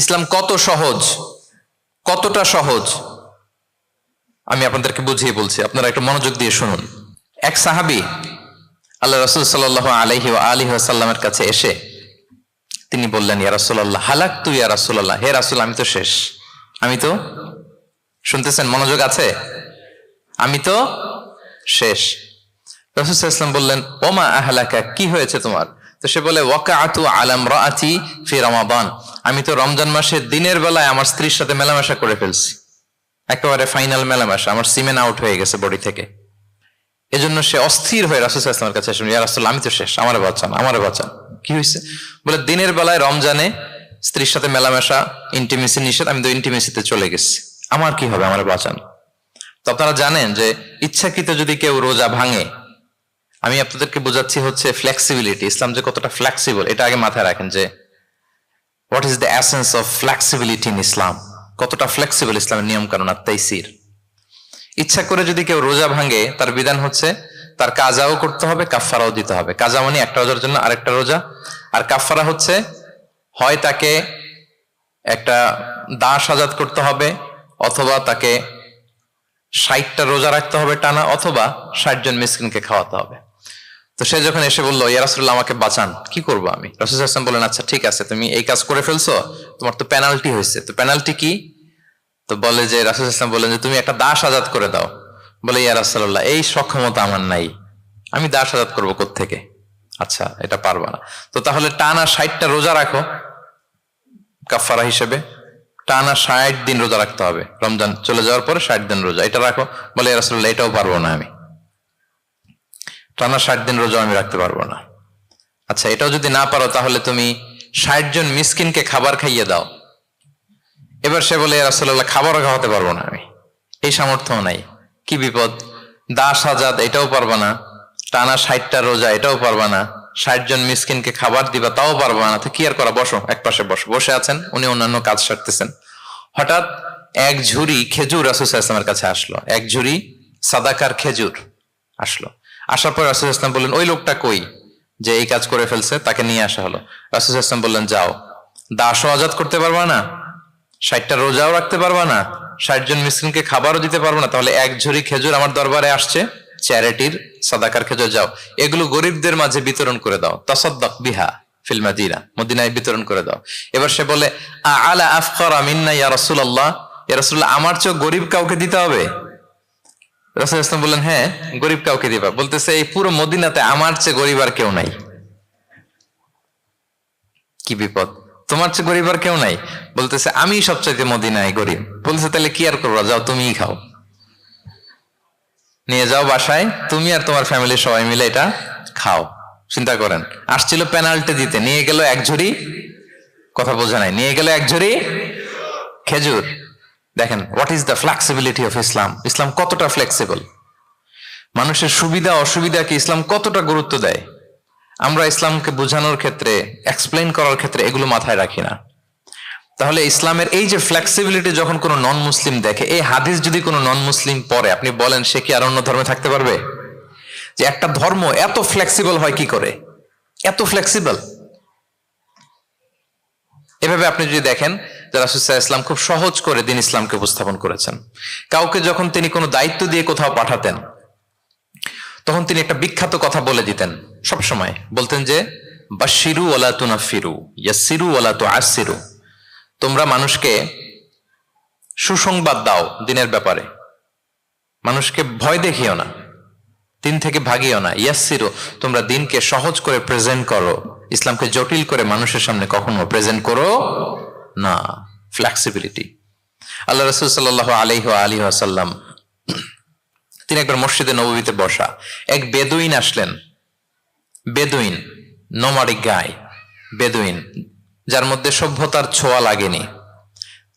ইসলাম কত সহজ, কতটা সহজ আমি আপনাদেরকে বুঝিয়ে বলছি, আপনারা একটু মনোযোগ দিয়ে শুনুন। এক সাহাবী আল্লাহ রাসূল সাল্লাল্লাহু আলাইহি ওয়া আলিহি ওয়াসাল্লামের কাছে এসে তিনি বললেন, ইয়া রাসূলুল্লাহ হালাকতু ইয়া রাসূলুল্লাহ, হে রাসূল আমি তো শেষ, আমি তো, শুনতেছেন মনোযোগ আছে, আমি তো শেষ। রাসূল সাল্লাল্লাহু আলাইহি ওয়াসাল্লাম বললেন, ওমা আহলাকা, কি হয়েছে তোমার? তো সে বলে, ওয়াকাআতু আলা ইমরাআতি ফি রমাদান, আমি তো রমজান মাসে দিনের বেলায় আমার স্ত্রীর সাথে মেলামেশা করে ফেলছি, একেবারে ফাইনাল মেলামেশা, আমার সিমেন আউট হয়ে গেছে বডি থেকে। এজন্য সে অস্থির হয়ে রাসূল সাল্লাল্লাহু আলাইহি ওয়াসাল্লামের কাছে এসে, ইয়া রাসূল আমি তো শেষ, আমারে বাঁচান, আমারে বাঁচান। কি হয়েছে? বলে, দিনের বেলায় রমজানে স্ত্রীর সাথে মেলামেশা, ইন্টিমেসি নিষেধ, আমি তো ইন্টিমেসিতে চলে গেছি, আমার কি হবে, আমারে বাঁচান। তো আপনারা জানেন যে ইচ্ছাকৃত যদি কেউ রোজা ভাঙে, আমি আপনাদেরকে বোঝাচ্ছি হচ্ছে ফ্লেক্সিবিলিটি, ইসলাম যে কতটা ফ্লেক্সিবল এটা আগে মাথায় রাখেন, যে what is the essence of flexibility in Islam, কতটা ফ্লেক্সিবল ইসলামের নিয়ম কানুন আর তাইসির। ইচ্ছা করে যদি কেউ রোজা ভাঙে, তার বিধান হচ্ছে তার কাজাও করতে হবে, কাফফারাও দিতে হবে। কাজা মানে একটা রোজার জন্য আরেকটা রোজা, আর কাফফারা হচ্ছে হয় তাকে একটা দাস আজাদ করতে হবে, অথবা তাকে 60টা রোজা রাখতে হবে টানা, অথবা 60 জন মিসকিনকে খাওয়াতে হবে। তো সে যখন এসে বললো, ইয়া রাসূলুল্লাহ আমাকে বাঁচান, কি করবো আমি? রাসূল সাল্লাল্লাহু আলাইহি ওয়াসাল্লাম বললেন, আচ্ছা ঠিক আছে, তুমি এই কাজ করে ফেলছো, তোমার তো পেনাল্টি হয়েছে, তো পেনাল্টি কি? তো বলে যে, রাসূল সাল্লাল্লাহু আলাইহি ওয়াসাল্লাম বললেন যে তুমি একটা দাস আজাদ করে দাও। বলে, ইয়া রাসূলুল্লাহ এই সক্ষমতা আমার নাই, আমি দাস আজাদ করবো কোত্থেকে? আচ্ছা এটা পারবা না, তো তাহলে টানা 60টা রোজা রাখো কাফফারা হিসেবে, টানা 60 দিন রোজা রাখতে হবে, রমজান চলে যাওয়ার পরে 60 দিন রোজা, এটা রাখো। বলে, ইয়া রাসূলুল্লাহ এটাও পারবো না, আমি টানা 60 দিন রোজা আমি রাখতে পারবো না। আচ্ছা এটাও যদি না পারো, তাহলে তুমি 60 জন মিসকিনকে খাবার খাইয়ে দাও। এবার সে বলে, ইয়া রাসূলুল্লাহ খাবারও খাওয়াতে পারবো না আমি, এই সামর্থ্য নাই। কি বিপদ, দাস আজাদ এটাও পারবা না, টানা 60টা রোজা এটাও পারবা না, 60 জন মিসকিনকে খাবার দিবা তাও পারবা না, তো কি আর করা, বসো এক পাশে বসো। বসে আছেন, উনি অন্যান্য কাজ সারতেছেন। হঠাৎ এক ঝুড়ি খেজুর রাসূল সাল্লাল্লাহু আলাইহি ওয়াসাল্লামের কাছে আসলো, এক ঝুড়ি সাদাকার খেজুর আসলো। আসার পর রাসূল সাল্লাল্লাহু আলাইহি ওয়াসাল্লাম বললেন, ওই লোকটা কই যে এই কাজ করে ফেলছে, তাকে নিয়ে আসা হলো। রাসূল সাল্লাল্লাহু আলাইহি ওয়াসাল্লাম বললেন, যাও, দাসও আজাদ করতে পারবা না, 60টা রোজাও রাখতে পারবা না, 60 জন মিসকিনকে খাবারও দিতে পারবো না, তাহলে এক ঝুড়ি খেজুর আমার দরবারে আসছে, চ্যারিটির সাদাকার খেজুর, যাও এগুলো গরিবদের মাঝে বিতরণ করে দাও, তাসাদ্দাক বিহা ফিল মাদিনা, মদিনায় বিতরণ করে দাও। এবার সে বলে, আলা আফকারা মিন্না ইয়া রাসূলুল্লাহ, ইয়া রাসূলুল্লাহ আমার চেয়ে গরিব কাউকে দিতে হবে? রাসূল সাল্লাল্লাহু আলাইহি ওয়াসাল্লাম বললেন, হ্যাঁ গরিব কাউকে দিবা। বলতেছে, এই পুরো মদিনাতে আমার চেয়ে গরিব আর কেউ নাই। কি বিপদ, তোমার চেয়ে গরিব আর কেউ নাই? বলতেছে, আমি সবচাইতে মদিনায় গরিব। বলতেছে, তাহলে কি আর করবা, যাও তুমিই খাও, নিয়ে যাও বাসায়, তুমি আর তোমার ফ্যামিলির সবাই মিলে এটা খাও। চিন্তা করেন, আসছিল পেনাল্টি দিতে, নিয়ে গেল এক ঝুড়ি, কথা বোঝা নাই, নিয়ে গেল এক ঝুড়ি খেজুর। দেখেন what is the flexibility of Islam, ইসলাম কতটা ফ্লেক্সিবল, মানুষের সুবিধা অসুবিধাকে ইসলাম কতটা গুরুত্ব দেয়। আমরা ইসলামকে বোঝানোর ক্ষেত্রে, এক্সপ্লেইন করার ক্ষেত্রে এগুলো মাথায় রাখি না। তাহলে ইসলামের এই যে ফ্লেক্সিবিলিটি যখন কোনো নন মুসলিম দেখে, এই হাদিস যদি কোনো নন মুসলিম পড়ে, আপনি বলেন সে কি আর অন্য ধর্মে থাকতে পারবে? যে একটা ধর্ম এত ফ্লেক্সিবল হয় কি করে, এত ফ্লেক্সিবল। এভাবে আপনি যদি দেখেন যে রাসূল সাল্লাল্লাহু আলাইহি ওয়াসাল্লাম খুব সহজ করে দিন ইসলামকে উপস্থাপন করেছেন। কাউকে যখন তিনি কোনো দায়িত্ব দিয়ে কোথাও পাঠাতেন, তখন তিনি একটা বিখ্যাত কথা বলে দিতেন, সব সময় বলতেন যে, বাশশিরু ওয়ালা তুনাফিরু, ইয়াসসিরু ওয়ালা তুআসসিরু, তোমরা মানুষকে সুসংবাদ দাও দিনের ব্যাপারে, মানুষকে ভয় দেখিও না, দিন থেকে ভাগিও না। ইয়াসসিরু, তোমরা দিনকে সহজ করে প্রেজেন্ট করো, ইসলামকে জটিল করে মানুষের সামনে কখনো প্রেজেন্ট করো না। ফ্লেক্সিবিলিটি। আল্লাহ রাসূল সাল্লাল্লাহু আলাইহি ওয়া আলিহি ওয়াসাল্লাম তিনি একবার মসজিদে নববীতে বসা, এক বেদুইন আসলেন, বেদুইন নোমাডিক গায়, বেদুইন যার মধ্যে সভ্যতার ছোঁয়া লাগেনি।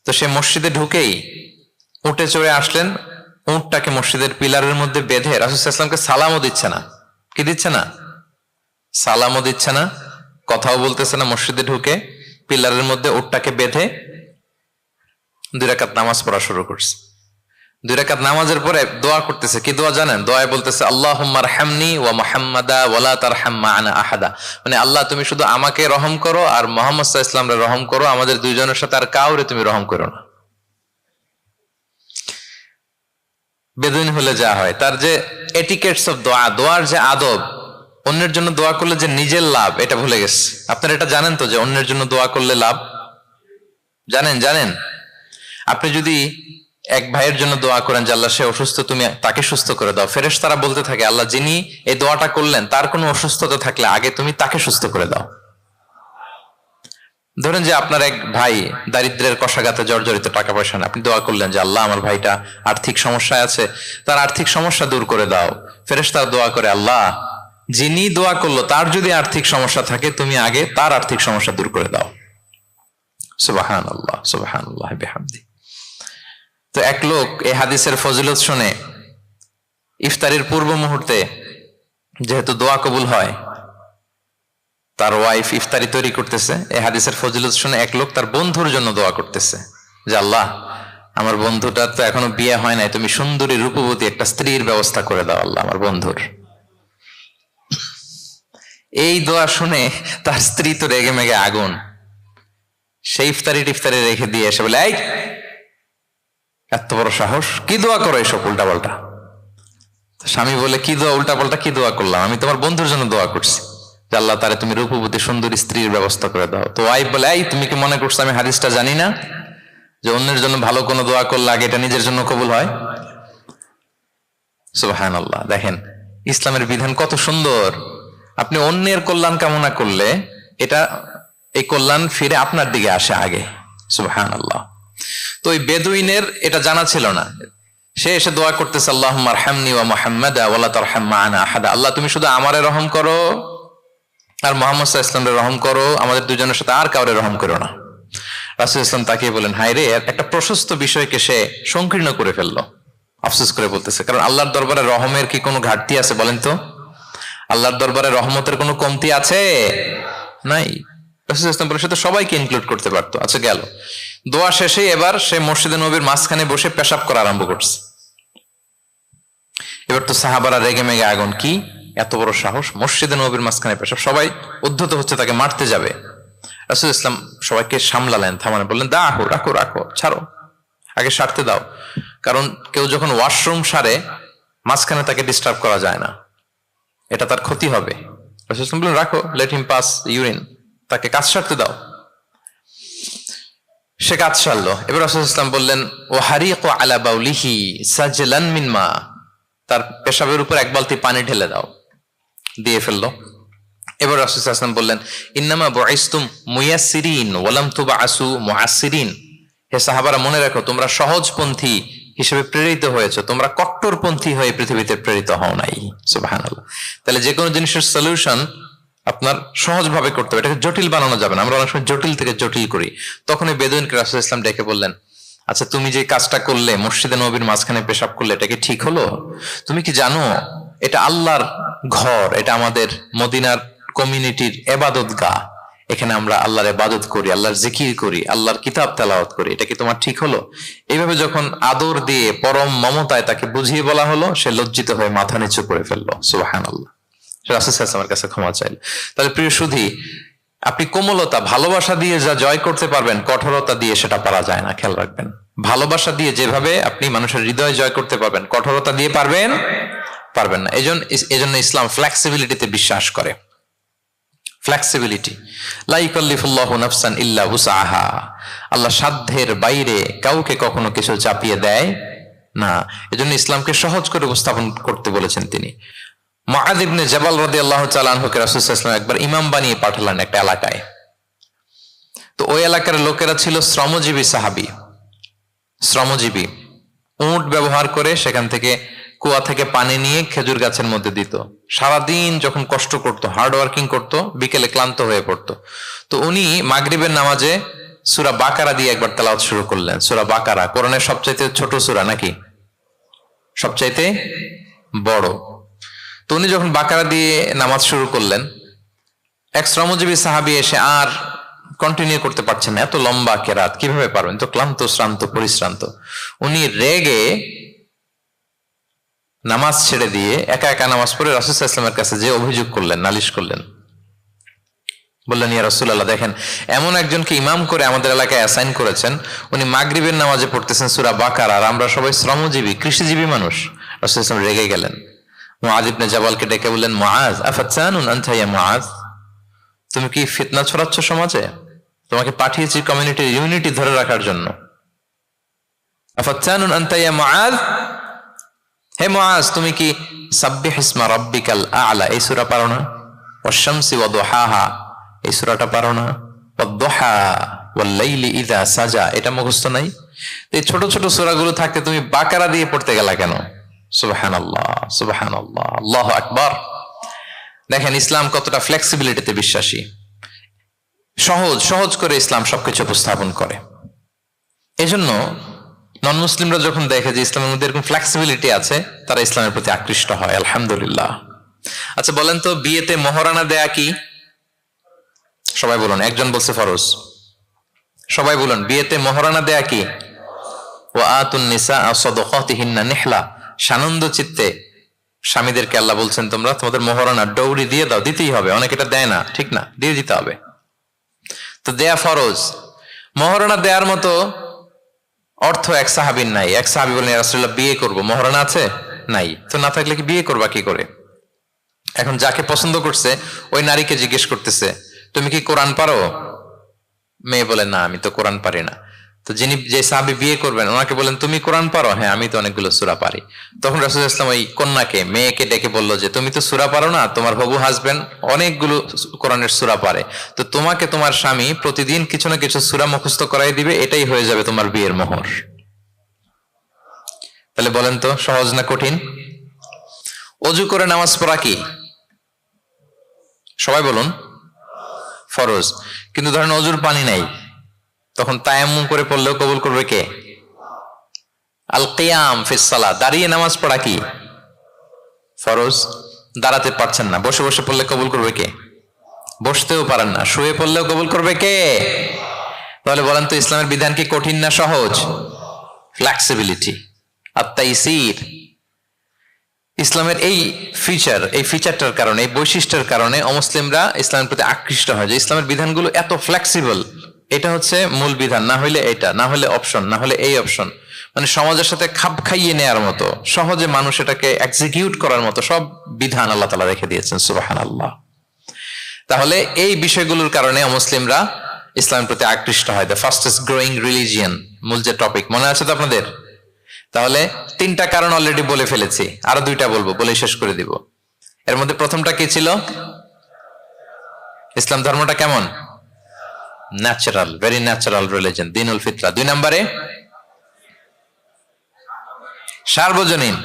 তো সে মসজিদে ঢুকেই উঠে চড়ে আসলেন, উটটাকে মসজিদের পিলারের মধ্যে বেঁধে রাসূল সাল্লাল্লাহু আলাইহি ওয়াসাল্লামকে সালামও দিচ্ছে না। কি দিচ্ছে না? সালামও দিচ্ছে না, কথাও বলতেছে না। মসজিদে ঢুকে পিলারের মধ্যে উটটাকে বেঁধে 2 রাকাত নামাজ পড়া শুরু করছে। 2 রাকাত নামাজের পরে দোয়া করতেছে। কি দোয়া জানেন? দোয়ায় বলতেছে আল্লাহুম্মা আরহামনি ওয়া মুহাম্মাদা ওয়া লা তারহাম মা'ানা আহাদা। মানে আল্লাহ তুমি শুধু আমাকে রহম করো আর মুহাম্মদ সাল্লাল্লাহু আলাইহি ওয়াসাল্লামকে রহম করো, আমাদের দুইজনের সাথে আর কাউরে তুমি রহম করো না। বেদুইন হলে যা হয়, তার যে এটিকেটস অফ দোয়া, দোয়ার যে আদব, অন্যের জন্য দোয়া করলে যে নিজের লাভ এটা ভুলে গেছে। আপনারা এটা জানেন তো যে অন্যের জন্য দোয়া করলে লাভ? জানেন আপনি যদি এক ভাইয়ের জন্য দোয়া করেন যে আল্লাহ সে অসুস্থ, তুমি তাকে সুস্থ করে দাও, ফেরেশতারা বলতে থাকে আল্লাহ যিনি এই দোয়াটা করলেন তার কোনো অসুস্থতা থাকলে আগে তুমি তাকে সুস্থ করে দাও। ধরেন যে আপনার এক ভাই দারিদ্রের কষাঘাতে জর্জরিত, টাকা পয়সা না, আপনি দোয়া করলেন যে আল্লাহ আমার ভাইটা আর্থিক সমস্যায় আছে, তার আর্থিক সমস্যা দূর করে দাও। ফেরেশতারা দোয়া করে আল্লাহ যিনি দোয়া করলো তার যদি আর্থিক সমস্যা থাকে তুমি আগে তার আর্থিক সমস্যা দূর করে দাও। সুবহানাল্লাহ সুবহানাল্লাহ বিহামদি। তো এক লোক এই হাদিসের ফজিলত শুনে ইফতারির পূর্ব মুহূর্তে, যেহেতু দোয়া কবুল হয়, তার ওয়াইফ ইফতারি তৈরি করতেছে, এই হাদিসের ফজিলত শুনে এক লোক তার বন্ধুর জন্য দোয়া করতেছে যে আল্লাহ আমার বন্ধুটা তো এখনো বিয়ে হয় নাই, তুমি সুন্দরী রূপবতী একটা স্ত্রীর ব্যবস্থা করে দাও আল্লাহ আমার বন্ধুর। এই দোয়া শুনে তার স্ত্রী তো রেগে মেগে আগুন, সেই ইফতারি টিফতারি রেখে দিয়ে এসে বলে এই এত বড় সাহস, কি দোয়া করো এসব উল্টা পাল্টা। স্বামী বলে কি দোয়া উল্টা পাল্টা, কি দোয়া করলাম, আমি তোমার বন্ধুর জন্য দোয়া করছি যে আল্লাহ তারে তুমি রূপবতী সুন্দরী স্ত্রীর ব্যবস্থা করে দাও। তো ওয়াইফ বলে এই তুমি কি মনে করছো আমি হাদিসটা জানি না যে অন্যের জন্য ভালো কোনো দোয়া করলে আগে এটা নিজের জন্য কবুল হয়? সুবহানাল্লাহ। দেখেন ইসলামের বিধান কত সুন্দর। আপনি অন্যের কল্যাণ কামনা করলে এটা এই কল্যাণ ফিরে আপনার দিকে আসে আগে। সুবহানাল্লাহ। তো ওই বেদুইনের এটা জানা ছিল না, সে এসে দোয়া করতেছে আল্লাহুম্মা আরহামনি ওয়া মুহাম্মাদা ওয়া লা তারহাম মা'ানা আহাদা। আল্লাহ তুমি শুধু আমারে রহম করো আর মুহাম্মদ সাল্লাল্লাহু আলাইহি ওয়াসাল্লামকে রহম করো, আমাদের দুজনের সাথে আর কাউরে রহম করো না। রাসূল ইসলাম তাকিয়ে বলেন হায় রে, একটা প্রশস্ত বিষয়কে সে সংকীর্ণ করে ফেললো। আফসোস করে বলতেছে, কারণ আল্লাহর দরবারে রহমের কি কোনো ঘাটতি আছে বলেন তো? আল্লাহর দরবারে রহমতের কোনো কমতি আছে? নাই। রাসূল ইসলাম বলে সে তো সবাইকে ইনক্লুড করতে পারতো। আচ্ছা গেল, দোয়া শেষে এবার সে মসজিদে নববীর মাঝখানে বসে পেশাব করা আরম্ভ করছে। এবার তো সাহাবারা রেগে মেগে আগুন, কি এত বড় সাহস, মসজিদে নববীর মাঝখানে পেশাব, সবাই উদ্ধত হচ্ছে তাকে মারতে যাবে। রাসূল ইসলাম সবাইকে সামলালেন, থামালেন, বললেন দাও রাখো রাখো, ছাড়ো, আগে সারতে দাও। কারণ কেউ যখন ওয়াশরুম সারে মাঝখানে তাকে ডিস্টার্ব করা যায় না, এটা তার ক্ষতি হবে। রাসূল ইসলাম বললেন রাখো, লেট হিম পাস ইউরিন, তাকে কাজ সারতে দাও। সে কাজ সারলো। এবার রাসূল ইসলাম বললেন ও হারিকু আলা বাউলিহি সাজলান মিন মা, তার পেশাবের উপর এক বালতি পানি ঢেলে দাও, দিয়ে ফেললো। এবার রাসূল সাল্লাল্লাহু আলাইহি ওয়াসাল্লাম বললেন ইন্নামা বুইসতুম মুয়াসসিরিন ওয়া লাম তুবআসু মুআসসিরিন। হে সাহাবারা মনে রাখো তোমরা সহজপন্থী হিসেবে প্রেরিত হয়েছে, তোমরা কট্টরপন্থী হয়ে পৃথিবীতে প্রেরিত হও নাই। সুবহানাল্লাহ। তাহলে যে কোনো জিনিসের সলিউশন আপনার সহজভাবে করতে হবে, এটাকে জটিল বানানো যাবে না। আমরা অনেক সময় জটিল থেকে জটিল করি। তখন এই বেদুইনকে রাসূল সাল্লাল্লাহু আলাইহি ওয়াসাল্লাম ডেকে বললেন আচ্ছা তুমি যে কাজটা করলে, মসজিদে নববীর মাঝখানে পেশাব করলে, এটা কি ঠিক হলো? তুমি কি জানো এটা আল্লাহর ঘর, এটা আমাদের মদিনার কমিউনিটির ইবাদত গাহ, এখানে আমরা আল্লাহর ইবাদত করি, আল্লাহর জিকির করি, আল্লাহর কিতাব তেলাওয়াত করি, এটা কি তোমার ঠিক হলো? এইভাবে যখন আদর দিয়ে পরম মমতায় তাকে বুঝিয়ে বলা হলো, সে লজ্জিত হয়ে মাথা নিচু করে ফেললো। সুবহানাল্লাহ। রাসূল সাল্লাল্লাহু আলাইহি ওয়াসাল্লামের কাছে ক্ষমা চাইল। তাহলে প্রিয় সুধী, আপনি কোমলতা ভালোবাসা দিয়ে যা জয় করতে পারবেন, কঠোরতা দিয়ে সেটা পারা যায় না। খেয়াল রাখবেন, ভালোবাসা দিয়ে যেভাবে আপনি মানুষের হৃদয় জয় করতে পারবেন, কঠোরতা দিয়ে পারবেন না। এজন্য ইসলাম ফ্লেক্সিবিলিটিতে বিশ্বাস করে। ফ্লেক্সিবিলিটি, লা ইউকাল্লিফুল্লাহু নাফসান ইল্লা উসআহা। আল্লাহ সাধ্যের বাইরে কাউকে কখনো কিছু চাপিয়ে দেয় না। এজন্য ইসলামকে সহজ করে উপস্থাপন করতে বলেছেন তিনি। মুআয ইবনে জাবাল রাদিয়াল্লাহু তাআলা আনহুকে রাসূল সাল্লাল্লাহু আলাইহি ওয়াসাল্লাম একবার ইমাম বানিয়ে পাঠালেন একটা এলাকায়। তো ওই এলাকার লোকেরা ছিল শ্রমজীবী সাহাবী, শ্রমজীবী। উট ব্যবহার করে সেখান থেকে কুয়া থেকে পানি নিয়ে খেজুর গাছের মধ্যে দিত। সারাদিন যখন কষ্ট করত, হার্ড ওয়ার্কিং করত, বিকেলে ক্লান্ত হয়ে পড়তো। তো উনি মাগরিবের নামাজে সূরা বাকারা দিয়ে একবার তেলাওয়াত শুরু করলেন। সূরা বাকারা কোরআনের সবচাইতে ছোট সূরা নাকি সবচাইতে বড়? তো উনি যখন বাকারা দিয়ে নামাজ শুরু করলেন, এক শ্রমজীবী সাহাবী এসে আর কন্টিনিউ করতে পারছেন না, এত লম্বা কেরাত কিভাবে পারবেন, তো ক্লান্ত শ্রান্ত পরিশ্রান্ত। উনি রেগে নামাজ ছেড়ে দিয়ে একা একা নামাজ পড়ে রাসূল সাল্লাল্লাহু আলাইহি ওয়াসাল্লামের কাছে যে অভিযোগ করলেন, নালিশ করলেন, বললেন ইয়া রাসূলুল্লাহ, দেখেন এমন একজনকে ইমাম করে আমাদের এলাকায় অ্যাসাইন করেছেন, উনি মাগরিবের নামাজে পড়তেছেন সূরা বাকারা, আর আমরা সবাই শ্রমজীবী কৃষিজীবী মানুষ। রাসূল সাল্লাল্লাহু আলাইহি ওয়াসাল্লাম রেগে গেলেন। মুআয ইবনে জাবালকে ডেকে বললেন, মুআয আফাতানুন আনতা ইয়া মুআয, তুমি কি ফিতনা ছড়াচ্ছ সমাজে? তোমাকে পাঠিয়েছি কমিউনিটির ইউনিটি ধরে রাখার জন্য। আফাতানুন আনতা ইয়া মুআয, হে মুআয তুমি কি সাব্বিহ ইসমা রাব্বিকাল আ'লা এই সূরা পারো না? ওয়াশ-শামসি ওয়া দুহাহা এই সূরাটা পারো না? ওয়াদ-দুহা ওয়াল-লাইলি ইযা সাজা এটা মুখস্থ নাই? এই ছোট ছোট সূরাগুলো থাকতে তুমি বাকারা দিয়ে পড়তে গেলা কেন? সুবহানাল্লাহ সুবহানাল্লাহ, আল্লাহু আকবার। দেখেন ইসলাম কতটা ফ্লেক্সিবিলিটিতে বিশ্বাসী, সহজ সহজ করে ইসলাম সবকিছু উপস্থাপন করে। এজন্য নন মুসলিমরা যখন দেখে যে ইসলামের মধ্যে এরকম ফ্লেক্সিবিলিটি আছে, তারা ইসলামের প্রতি আকৃষ্ট হয়, আলহামদুলিল্লাহ। আচ্ছা বলেন তো, বিয়েতে মহরানা দেয়া কি? সবাই বলুন। একজন বলছে ফরজ। সবাই বলুন, বিয়েতে মহরানা দেয়া কি? ওয়া আতুন নিসা সাদাকাতিহিন্না নিহলা, সানন্দ চিত্তে স্বামীদেরকে আল্লাহ বলছেন তোমরা তোমাদের মহরানা ডৌরি দিয়ে দাও, দিতেই হবে। অনেকে এটা দেয় না, ঠিক না, দিয়ে দিতে হবে। তো দেয়া ফরজ। মহরানা দেওয়ার মতো অর্থ এক সাহাবীর নাই। এক সাহাবী বলেন ইয়া রাসূলুল্লাহ বিয়ে করব, মহরানা আছে? নাই। তো না থাকলে কি বিয়ে করবা কি করে? এখন যাকে পছন্দ করছে ওই নারীকে জিজ্ঞেস করতেছে, তুমি কি কোরআন পারো? মেয়ে বলে না, আমি তো কোরআন পারি না। তো যিনি যে সাহাবী বিয়ে করবেন ওনাকে বলেন তুমি কোরআন পারো? হ্যাঁ আমি তো অনেকগুলো সূরা পারি। তখন রাসূল সাল্লাল্লাহু আলাইহি ওয়াসাল্লাম ওই কন্যাকে, মেয়েকে ডেকে বলল যে তুমি তো সূরা পারো না, তোমার হবু হাজবেন্ড অনেকগুলো কোরআনের সূরা পারে, তো তোমাকে তোমার স্বামী প্রতিদিন কিছু না কিছু সূরা মুখস্থ করাই দিবে, এটাই হয়ে যাবে তোমার বিয়ের মোহর। তাহলে বলেন তো সহজ না কঠিন? ওযু করে নামাজ পড়া কি? সবাই বলুন ফরজ। কিন্তু ধরেন ওযুর পানি নাই, তখন তায়াম্মুম করে পড়লেও কবুল করবে কে? আল কিয়াম ফিস সালাত, দাঁড়িয়ে নামাজ পড়া কি? ফরজ। দাঁড়াতে পারছেন না, বসে বসে পড়লে কবুল করবে কে? বসতেও পারেন না, শুয়ে পড়লেও কবুল করবে কে? তাহলে বলেন তো ইসলামের বিধান কি কঠিন না সহজ? ফ্লেক্সিবিলিটি আর তাইসির। ইসলামের এই ফিচারটার কারণে, এই বৈশিষ্ট্যের কারণে অমুসলিমরা ইসলামের প্রতি আকৃষ্ট হয়, যে ইসলামের বিধানগুলো এত ফ্লেক্সিবল। এটা হচ্ছে মূল বিধান, না হলে এটা, না হলে অপশন, না হলে এই অপশন, মানে সমাজের সাথে খাপ খাইয়ে নেয়ার মতো, সহজে মানুষ এটাকে এক্সিকিউট করার মতো সব বিধান আল্লাহ তাআলা রেখে দিয়েছেন, সুবহানাল্লাহ। তাহলে এই বিষয়গুলোর কারণে মুসলিমরা ইসলামের প্রতি আকৃষ্ট হয়। দ্য ফাস্টেস্ট গ্রোয়িং রিলিজিয়ন, মূল যে টপিক, মনে আছে তো আপনাদের? তাহলে 3টা কারণ অলরেডি বলে ফেলেছি, আরো 2টা বলবো, বলে শেষ করে দিব। এর মধ্যে প্রথমটা কি ছিল? ইসলাম ধর্মটা কেমন? ন্যাচারাল, ভেরি ন্যাচারাল রিলিজিয়ন, দ্বীনুল ফিতরা। 2 নম্বরে সার্বজনীন,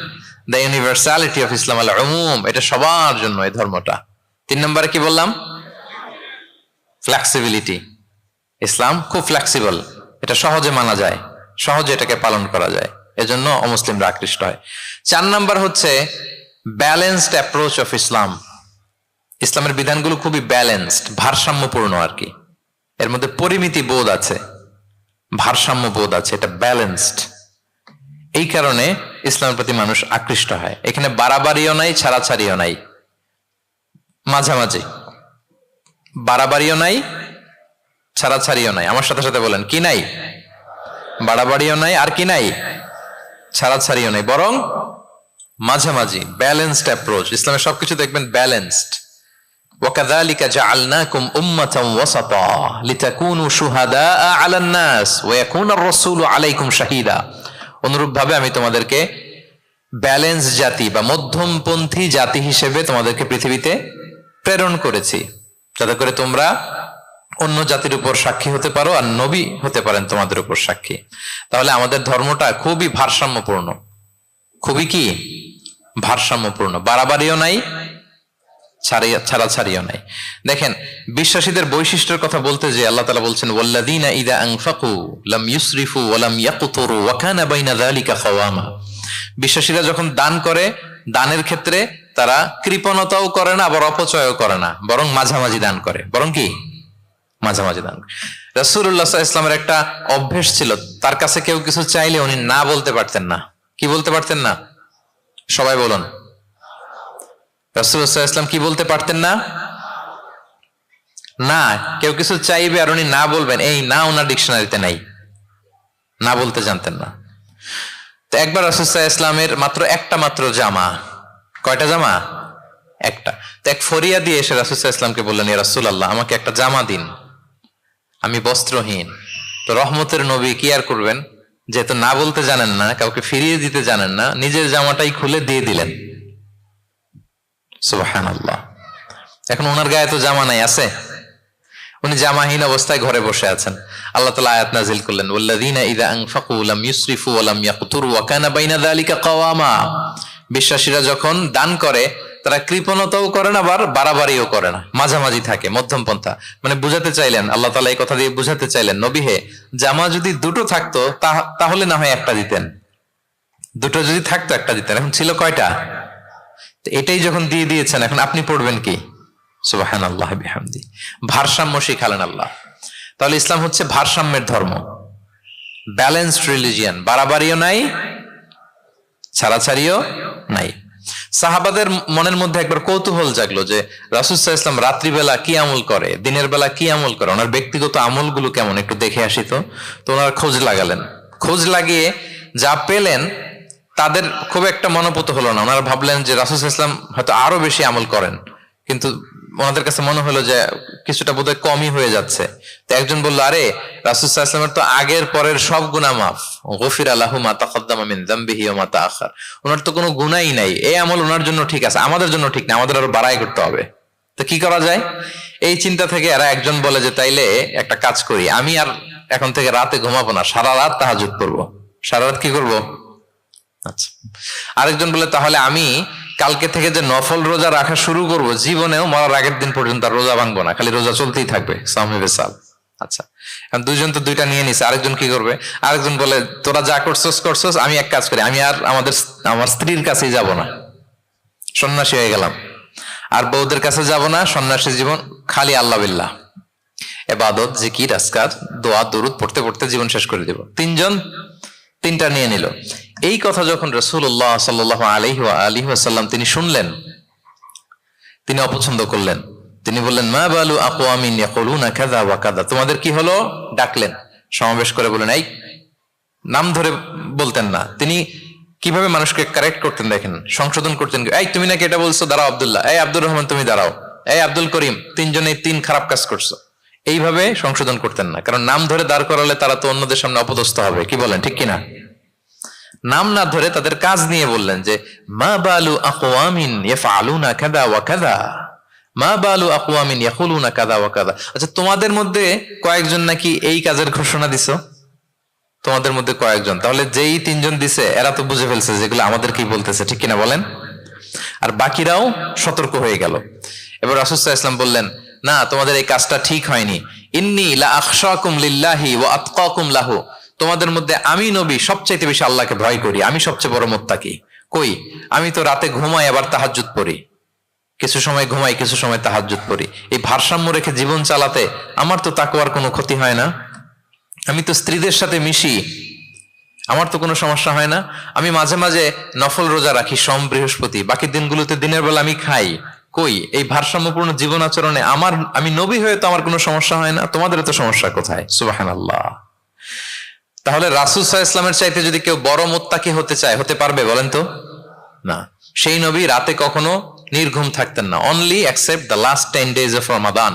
দ্য ইউনিভার্সালিটি অফ ইসলাম, আল উমুম, এটা সবার জন্য এই ধর্মটা। 3 নম্বরে কি বললাম? ফ্লেক্সিবিলিটি। ইসলাম খুব ফ্লেক্সিবল, এটা সহজে মানা যায়, সহজে এটাকে পালন করা যায়, এজন্য অমুসলিমরা আকৃষ্ট হয়। 4 নাম্বার হচ্ছে ব্যালেন্সড অ্যাপ্রোচ অফ ইসলাম। ইসলামের বিধানগুলো খুবই ব্যালেন্সড, ভারসাম্যপূর্ণ আর কি। এর মধ্যে পরিমিতি বোধ আছে, ভারসাম্য বোধ আছে, এটা ব্যালেন্সড। এই কারণে ইসলামের প্রতি মানুষ আকৃষ্ট হয়। এখানে বাড়াবাড়িও নাই, ছাড়াছাড়িও নাই, মাঝামাঝি। বাড়াবাড়িও নাই, ছাড়াছাড়িও নাই। আমার সাথে সাথে বলেন কি নাই? বাড়াবাড়িও নাই, আর কি নাই? ছাড়াছাড়িও নাই, বরং মাঝামাঝি, ব্যালেন্সড অ্যাপ্রোচ। ইসলামের সবকিছু দেখবেন ব্যালেন্সড। وَكَذَلِكَ جَعَلْنَاكُمْ أُمَّةً وَسَطًا لِتَكُونُوا شُهَدَاءَ عَلَى النَّاسِ وَيَكُونَ الرَّسُولُ عَلَيْكُمْ شَهِيدًا। অনুরূপভাবে আমি তোমাদেরকে ব্যালেন্স জাতি বা মধ্যমপন্থী জাতি হিসেবে তোমাদেরকে পৃথিবীতে প্রেরণ করেছি, যাতে করে তোমরা অন্য জাতির উপর সাক্ষী হতে পারো, আর নবী হতে পারেন তোমাদের উপর সাক্ষী। তাহলে আমাদের ধর্মটা খুবই ভারসাম্যপূর্ণ, খুবই কি ভারসাম্যপূর্ণ, বাড়াবাড়িও নাই, ছাড়াছাড়িও নাই। দেখেন বিশ্বাসীদের বৈশিষ্ট্যের কথা বলতে যে আল্লাহ তাআলা বলছেন ওয়াল্লাযীনা ইযা আনফাকু লাম ইউসরিফু ওয়া লাম ইয়াকতুরু ওয়া কানা বাইনা যালিকা কাওয়ামা। বিশ্বাসীরা যখন দান করে, দানের ক্ষেত্রে তারা কৃপণতাও করে না, আবার অপচয়ও করে না, বরং মাঝামাঝি দান করে। বরং কি? মাঝামাঝি দান। রাসূলুল্লাহ সাল্লাল্লাহু আলাইহি ওয়াসাল্লামের একটা অভ্যেস ছিল, তার কাছে কেউ কিছু চাইলে উনি না বলতে পারতেন না। কি বলতে পারতেন না? সবাই বলুন। রাসূলুল্লাহ সাল্লাল্লাহু আলাইহি ওয়াসাল্লাম কি বলতে পারতেন না? না। কেউ কিছু চাইবে আর উনি না বলবেন, এই না ওনার ডিকশনারিতে নাই, না বলতে জানতেন না। তো একবার রাসূল সাল্লাল্লাহু আলাইহি ওয়াসাল্লামের মাত্র একটা মাত্র জামা, কয়টা জামা? একটা। তো এক ফরিয়া দিয়ে এসে রাসূল সাল্লাল্লাহু আলাইহি ওয়াসাল্লামকে বললেন, ইয়া রাসূলুল্লাহ, আমাকে একটা জামা দিন, আমি বস্ত্রহীন। তো রহমতের নবী কি আর করবেন, যেহেতু না বলতে জানেন না, কাউকে ফিরিয়ে দিতে জানেন না, নিজের জামাটাই খুলে দিয়ে দিলেন। সুবহানাল্লাহ। এখন ওনার গায়ে তো জামা নাই, আছে? উনি জামাহীন অবস্থায় ঘরে বসে আছেন। আল্লাহ তাআলা আয়াত নাযিল করলেন, ওয়াল্লাযীনা ইযা আনফাকু লাম ইউসরিফু ওয়া লাম ইয়াকতুরু ওয়া কানা বাইনা যালিকা কাওয়ামা। বিশ্বাসীরা যখন দান করে তারা কৃপণতাও করে না, আবার বাড়াবাড়িও করে না, মাঝামাঝি থাকে, মধ্যম পন্থা। মানে বুঝাতে চাইলেন, আল্লাহ তাআলা এই কথা দিয়ে বুঝাতে চাইলেন, নবী হে, জামা যদি দুটো থাকতো তাহলে না হয় একটা দিতেন, দুটো যদি থাকতো একটা দিতেন। এখন ছিল কয়টা? এটাই যখন দিয়ে দিয়েছেন, এখন আপনি পড়বেন কি? সুবহানাল্লাহ বিহামদি। ভারসাম্য শিখালেন আল্লাহ। তাহলে ইসলাম হচ্ছে ভারসাম্যের ধর্ম, ব্যালেন্সড রিলিজিয়ান। বাড়াবাড়িও নাই, ছাড়াছাড়িও নাই। সাহাবাদের মনের মধ্যে একবার কৌতূহল জাগলো যে রাসূল সাল্লাল্লাহু আলাইহি ওয়াসাল্লাম রাত্রিবেলা কি আমল করে, দিনের বেলা কি আমল করে, ওনার ব্যক্তিগত আমলগুলো কেমন, একটু দেখে আসি। তো ওনারা খোঁজ লাগালেন। খোঁজ লাগিয়ে যা পেলেন তাদের খুব একটা মনোপুত হলো না। ওনারা ভাবলেন যে রাসূল সাল্লাল্লাহু আলাইহি ওয়াসাল্লাম হয়তো আরো বেশি আমল করেন, কিন্তু ওনাদের কাছে মনে হলো যে কিছুটা বোধহয় কমই হয়ে যাচ্ছে। তো একজন বলল, আরে রাসূল সাল্লাল্লাহু আলাইহি ওয়াসাল্লামের তো আগের পরের সব গুনাহ মাফ, গফিরা লাহু মা তাকাদ্দামা মিন যামবিহি ওয়া মা তাআখার। ওনার তো কোনো গুনাহই নাই, এই আমল ওনার জন্য ঠিক আছে, আমাদের জন্য ঠিক না, আমাদের আরো বাড়াই করতে হবে। তো কি করা যায়? এই চিন্তা থেকে এরা একজন বলে যে তাইলে একটা কাজ করি, আমি আর এখন থেকে রাতে ঘুমাবো না, সারা রাত তাহাজ্জুদ করবো। সারা রাত কি করবো? আচ্ছা। আরেকজন বলে তাহলে আমি কালকে থেকে যে নফল রোজা রাখা শুরু করব, জীবনেও মরার আগের দিন পর্যন্ত আর রোজা ভাঙবো না, খালি রোজা চলতেই থাকবে, সাওমে বিসাল। আচ্ছা, এখন দুইজন তো দুইটা নিয়ে নিছে, আরেকজন কি করবে? আরেকজন বলে তোরা যা করছস, আমি এক কাজ করি, আমি আর আমার স্ত্রীর কাছেই যাব না, সন্ন্যাসী হয়ে গেলাম, আর বউদের কাছে যাব না, সন্ন্যাসী জীবন, খালি আল্লাহ বিল্লাহ, ইবাদত, জিকির, আজকার, দোয়া, দরুদ পড়তে পড়তে জীবন শেষ করে দেব। তিনজন তিনটা নিয়ে নিল। এই কথা যখন রাসূলুল্লাহ সাল্লাল্লাহু আলাইহি ওয়াসাল্লাম তিনি শুনলেন, তিনি অপছন্দ করলেন। তিনি বললেন, মা বালু আকওয়ামিন ইয়াকুলুনা কাযা ওয়া কাযা। তোমাদের কি হলো? ডাকলেন, সমাবেশ করে বলেন, এই নাম ধরে বলতেন না। তিনি কিভাবে মানুষকে কারেক্ট করতেন দেখেন, সংশোধন করতেন। এই তুমি নাকি এটা বলছো, দাঁড়াও আব্দুল্লাহ, এই আব্দুর রহমান তুমি দাঁড়াও, এই আব্দুল করিম, তিনজনেই তিন খারাপ কাজ করছো। এইভাবে সংশোধন করতেন না, কারণ নাম ধরে দাঁড় করালে তারা তো অন্যদের সামনে অপদস্থ হবে। কি বলেন, ঠিক কিনা? নাম না ধরে তাদের কাজ নিয়ে বললেন যে মা বালু আকওয়ামিন ইয়াফআলুনা কাযা ওয়া কাযা, মা বালু আকওয়ামিন ইয়াকুলুনা কাযা ওয়া কাযা। আচ্ছা, তোমাদের মধ্যে কয়েকজন নাকি এই কাজের ঘোষণা দিছো, তোমাদের মধ্যে কয়েকজন, তাহলে যেই তিনজন দিছে এরা তো বুঝে ফেলছে যেগুলো আমাদের কি বলতেছে, ঠিক কিনা বলেন? আর বাকিরাও সতর্ক হয়ে গেল। এবার রাসূল সাল্লাল্লাহু আলাইহি ওয়াসাল্লাম বললেন, না, তোমাদের এই কাজটা ঠিক হয়নি। ইন্নী লা আখশাকুম লিল্লাহি ওয়া আতকাকুম লাহু। তোমাদের মধ্যে আমি নবী সবচাইতে বেশি আল্লাহকে ভয় করি, আমি সবচেয়ে বড় মুত্তাকি। কই, আমি তো রাতে ঘুমাই আবার তাহাজ্জুদ পড়ি, কিছু সময় ঘুমাই কিছু সময় তাহাজ্জুদ পড়ি। এই ভারসাম্য রেখে জীবন চালাতে আমার তো তাকওয়ার কোনো ক্ষতি হয় না। আমি তো স্ত্রীদের সাথে মিশি, আমার তো কোনো সমস্যা হয় না। আমি মাঝে মাঝে নফল রোজা রাখি সোম বৃহস্পতি, বাকি দিনগুলোতে দিনের বেলা আমি খাই। কই, এই ভারসাম্যপূর্ণ জীবন আচরণে আমি নবী হয়ে তো আমার কোনো সমস্যা হয় না, তোমাদের তো সমস্যা কোথায়? সুবহানাল্লাহ। তাহলে রাসূল সাল্লাল্লাহু আলাইহি ওয়াসাল্লামের চাইতে যদি কেউ বড় মুত্তাকি হতে চায়, হতে পারবে বলেন তো? না। সেই নবী রাতে কখনো নির্ঘুম থাকতেন না, only except the last 10 days of Ramadan.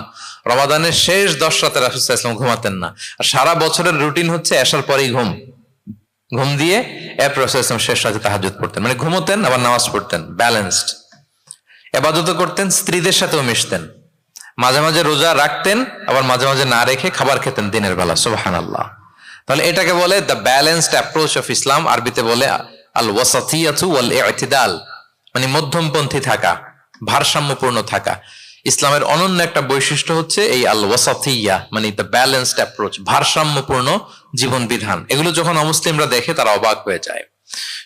রমাদানের শেষ 10 রাতে রাসূল সাল্লাল্লাহু আলাইহি ওয়াসাল্লাম ঘুমাতেন না। আর সারা বছরের রুটিন হচ্ছে এশার পরেই ঘুম দিয়ে এরপর রাসূল সাল্লাল্লাহু আলাইহি ওয়াসাল্লাম শেষ রাতে তাহাজ্জুদ পড়তেন। মানে ঘুমোতেন আবার নামাজ পড়তেন, ব্যালেন্সড। ইবাদত করতেন, স্ত্রীদের সাথেও মিশতেন, মাঝে মাঝে রোজা রাখতেন, আবার মাঝে মাঝে না রেখে খাবার খেতেন দিনের বেলা। সুবহানাল্লাহ। তাহলে এটাকে বলে the balanced approach of Islam. আরবিতে বলে আল ওয়াসাতিয়াতু ওয়াল ইতিদাল, মানে মধ্যমপন্থী থাকা, ভারসাম্যপূর্ণ থাকা। ইসলামের অনন্য একটা বৈশিষ্ট্য হচ্ছে এই আল ওয়াসাতিয়া, মানে দ্য ব্যালেন্সড অ্যাপ্রোচ, ভারসাম্যপূর্ণ জীবন বিধান। এগুলো যখন অমুসলিমরা দেখে তারা অবাক হয়ে যায়।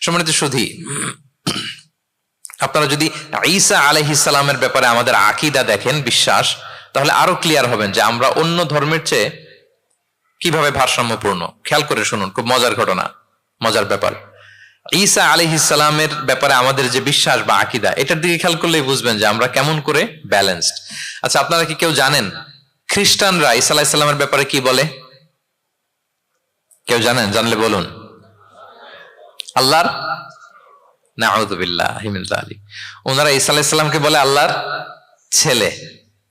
সম্মানিত সুধী, আপনারা যদি ঈসা আলাইহিস সালামের ব্যাপারে আমাদের আকীদা দেখেন, বিশ্বাস, তাহলে আরো ক্লিয়ার হবেন যে আমরা অন্য ধর্মের চেয়ে কিভাবে ভারসাম্যপূর্ণ। খেয়াল করে শুনুন, খুব মজার ঘটনা, মজার ব্যাপার। ঈসা আলাইহিস সালামের ব্যাপারে আমাদের যে বিশ্বাস বা আকীদা, এটার দিকে খেয়াল করলেই বুঝবেন যে আমরা কেমন করে ব্যালেন্সড। আচ্ছা, আপনারা কি কেউ জানেন খ্রিস্টানরা ঈসা আলাইহিস সালামের ব্যাপারে কি বলে? কেউ জানেন? জানলে বলুন। আল্লাহর, নাউযুবিল্লাহি মিন যালিক, ওনারা ঈসা আলাইহিস সালামকে বলে আল্লাহর ছেলে,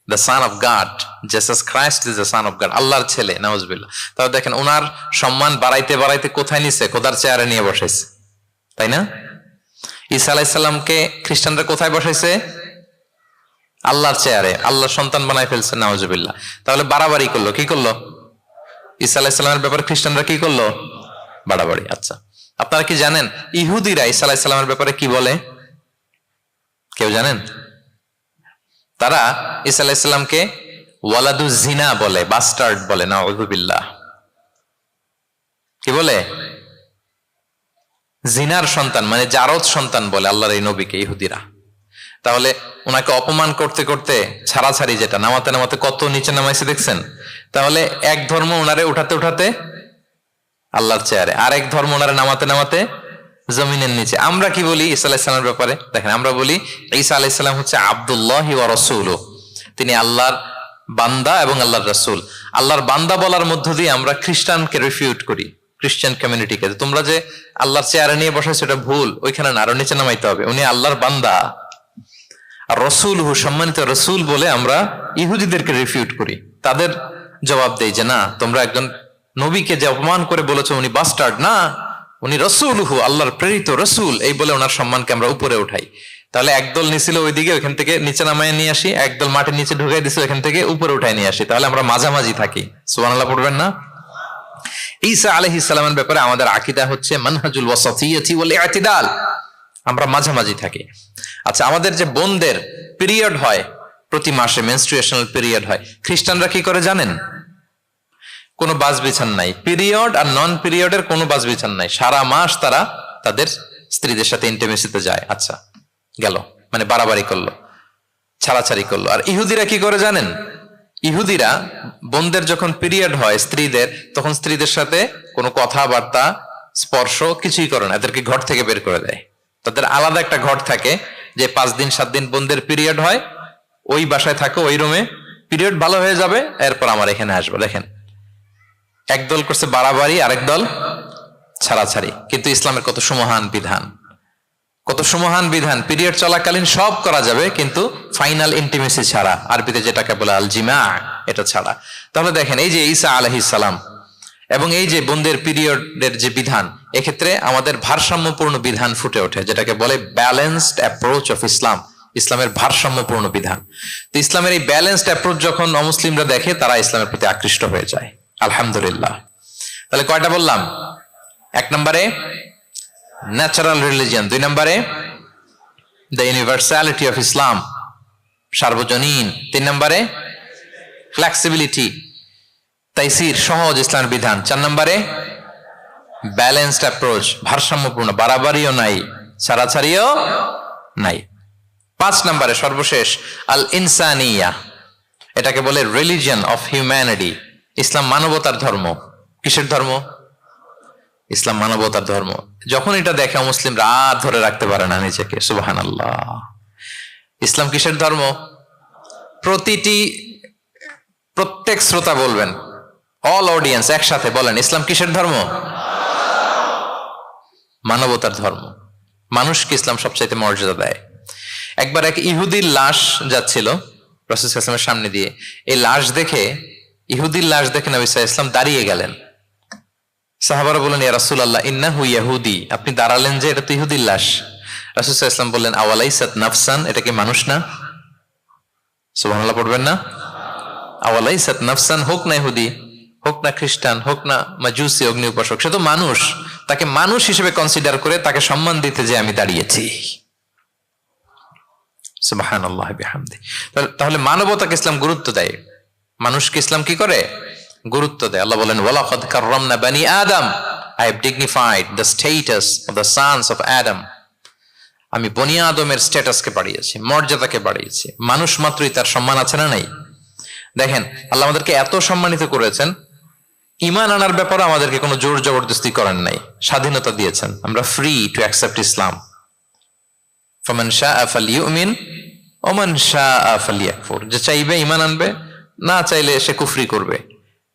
the son of god, Jesus Christ is the son of god, আল্লাহর ছেলে, নাউযুবিল্লাহ। তাহলে দেখেন ওনার সম্মান বাড়াইতে বাড়াইতে কোথায় নিছে? খোদার চেয়ারে নিয়ে বসাইছে, তাই না? ঈসা আলাইহিস সালামকে খ্রিস্টানরা কোথায় বসাইছে? আল্লাহর চেয়ারে, আল্লাহর সন্তান বানাই ফেলছে, নাউযুবিল্লাহ। তাহলে বাড়াবাড়ি করলো, কি করলো? ঈসা আলাইহিস সালামের ব্যাপারে খ্রিস্টানরা কি করলো? বাড়াবাড়ি। আচ্ছা, আপনারা কি জানেন ইহুদিরা ঈসা আলাইহিস সালামের ব্যাপারে কি বলে? কেউ জানেন? তারা ঈসা আলাইহিস সালামকে ওয়ালাদু জিনা বলে, বাস্টার্ড বলে, নাউযুবিল্লাহ। কি বলে? জিনার সন্তান, মানে জারদ সন্তান বলে আল্লাহর এই নবীকে ইহুদিরা। তাহলে ওনাকে অপমান করতে করতে ছাড়াছাড়ি, যেটা নামাতে নামাতে কত নিচে নামাইছে দেখছেন? তাহলে এক ধর্ম ওনারে উঠাতে উঠাতে আল্লাহর চেয়ারে, আর এক ধর্ম ওনারে নামাতে নামাতে জমিনের নিচে। আমরা কি বলি ঈসা আলাইহিস সালামের ব্যাপারে? দেখেন, আমরা বলি ঈসা আলাইহিস সালাম হচ্ছে আব্দুল্লাহি ওয়া রাসূলুহু, তিনি আল্লাহর বান্দা এবং আল্লাহর রাসূল। আল্লাহর বান্দা বলার মধ্য দিয়ে আমরা খ্রিস্টানকে রিফিউট করি, খ্রিস্টান কমিউনিটিকে, তোমরা যে আল্লাহর চেয়ারে নিয়ে বসাইছো এটা ভুল, ওইখানে না, আরো নিচে নামাইতে হবে, উনি আল্লাহর বান্দা। আর রাসূলুহু, সম্মানিত রাসূল বলে আমরা ইহুদিদেরকে রিফিউট করি, তাদের জবাব দেই যে না, তোমরা একজন নবীকে যে অপমান করে বলেছো উনি বাস্টার্ড, না, উনি রাসূলুহু, আল্লাহর প্রেরিত রাসূল, এই বলে ওনার সম্মানকে আমরা উপরে উঠাই। তাহলে একদল নিছিল ওইদিকে, ওইখান থেকে নিচে নামায় নিয়ে আসি, একদল মাটির নিচে ঢুকাই দিছে, ওইখান থেকে উপরে উঠাই নিয়ে আসি। তাহলে আমরা মাঝামাঝি থাকি। সুবহানাল্লাহ পড়বেন না? ঈসা আলাইহিস সালামের ব্যাপারে আমাদের আকীদা হচ্ছে মানহাজুল ওয়াসাতিয়্যাতি ওয়াল ই'তিদাল, আমরা মাঝামাঝি থাকি। আচ্ছা, আমাদের যে বোনদের পিরিয়ড হয় প্রতি মাসে, মেনস্ট্রুয়েশনাল পিরিয়ড হয়, খ্রিস্টানরা কি করে জানেন? কোনো বাজ বিছান নাই, পিরিয়ড আর নন পিরিয়ডের কোনো বাজ বিছান নাই, সারা মাস তারা তাদের স্ত্রীদের সাথে ইন্টিমেসিতে যায়। আচ্ছা, গেল, মানে বাড়াবাড়ি করলো, ছাড়াছাড়ি করলো। আর ইহুদিরা কি করে জানেন? ইহুদিরা বোনদের যখন পিরিয়ড হয় স্ত্রীদের, তখন স্ত্রীদের সাথে কোনো কথাবার্তা, স্পর্শ কিছুই করে না, এদেরকে ঘর থেকে বের করে দেয়। তাদের আলাদা একটা ঘর থাকে, যে 5 দিন 7 দিন বোনদের পিরিয়ড হয়, ওই বাসায় থাকো, ওই রুমে, পিরিয়ড ভালো হয়ে যাবে, এরপর আমার এখানে আসবো। দেখেন, একদল করছে বাড়াবাড়ি, আরেক দল ছাড়াছাড়ি। কিন্তু ইসলামের কত সুমহান বিধান, কত সুমহান বিধান! পিরিয়ড চলাকালীন সব করা যাবে, কিন্তু ফাইনাল ইন্টিমেসি ছাড়া, আরবিতে যেটাকে বলে আল জিমা, এটা ছাড়া। তাহলে দেখেন, এই যে ঈসা আলাইহিস সালাম এবং এই যে বোনদের পিরিয়ডের যে বিধান, এক্ষেত্রে আমাদের ভারসাম্যপূর্ণ বিধান ফুটে ওঠে, যেটাকে বলে ব্যালেন্সড অ্যাপ্রোচ অফ ইসলাম, ইসলামের ভারসাম্যপূর্ণ বিধান। তো ইসলামের এই ব্যালেন্সড অ্যাপ্রোচ যখন অমুসলিমরা দেখে, তারা ইসলামের প্রতি আকৃষ্ট হয়ে যায়। আলহামদুলিল্লাহ। তাহলে কয়টা বললাম? 1 নম্বরে ন্যাচারাল রিলিজিয়ন, 2 নম্বরে দ্য ইউনিভার্সালিটি অফ ইসলাম, সার্বজনীন, 3 নম্বরে ফ্লেক্সিবিলিটি, তাইসির, সহজ ইসলামের বিধান, 4 নম্বরে ব্যালেন্সড অ্যাপ্রোচ, ভারসাম্যপূর্ণ, বাড়াবাড়িও নাই, ছাড়াছাড়িও নাই। 5 নম্বরে সর্বশেষ আল ইনসানিয়া, এটাকে বলে রিলিজিয়ন অফ হিউম্যানিটি, ইসলাম মানবতার ধর্ম। কিসের ধর্ম? ইসলাম মানবতার ধর্ম। যখন এটা দেখে মুসলিম রাত ধরে রাখতে পারে না নিজেকে, সুবহানাল্লাহ। ইসলাম কিসের ধর্ম? প্রত্যেক শ্রোতা বলবেন, অল অডিয়েন্স একসাথে বলেন, ইসলাম কিসের ধর্ম? মানবতার ধর্ম। মানুষকে ইসলাম সবচাইতে মর্যাদা দেয়। একবার এক ইহুদির লাশ যাচ্ছিল রাসূল সাল্লাল্লাহু আলাইহি ওয়াসাল্লামের সামনে দিয়ে, এই লাশ দেখে, ইহুদির লাশ দেখে নবী সাল্লাল্লাহু আলাইহি ওয়াসাল্লাম দাঁড়িয়ে গেলেন। সাহাবারা বললেন, ইয়া রাসূলুল্লাহ ইন্নাহু ইয়াহুদি, আপনি দাঁড়ালেন যে, এটা তো ইহুদির লাশ। রাসূল সাল্লাল্লাহু আলাইহি ওয়াসাল্লাম বললেন, আওয়ালাইসাত নাফসান, এটা কি মানুষ না? সুবহানাল্লাহ পড়বেন না? আওয়ালাইসাত নাফসান, হোক না ইহুদি, হোক না খ্রিস্টান, হোক না মাজুসি, অগ্নি উপাসক, সে তো মানুষ, তাকে মানুষ হিসেবে কনসিডার করে তাকে সম্মান দিতে যে আমি দাঁড়িয়েছি। সুবহানাল্লাহ বিহামদি। তাহলে মানবতাকে ইসলাম গুরুত্ব দেয়, মানুষকে ইসলাম কি করে? গুরুত্ব দেয়। আল্লাহ বলেন, ওয়ালাকাদ কাররামনা বানি আদম, I have dignified the status of the sons of Adam. আমি বনি আদমের স্ট্যাটাসকে বাড়িয়েছি, মর্যাদাকে বাড়িয়েছি। মানুষ মাত্রই তার সম্মান আছে না নাই? দেখেন আল্লাহ আমাদেরকে এত সম্মানিত করেছেন, ঈমান আনার ব্যাপারে আমাদেরকে কোনো জোর জবরদস্তি করেন নাই, স্বাধীনতা দিয়েছেন। আমরা ফ্রি টু অ্যাকসেপ্ট ইসলাম। ফামান শাআ ফালইউমিন ওয়া মান শাআ ফালইয়াকফুর। যে চাইবে ঈমান আনবে, না চাইলে সে কুফরি করবে।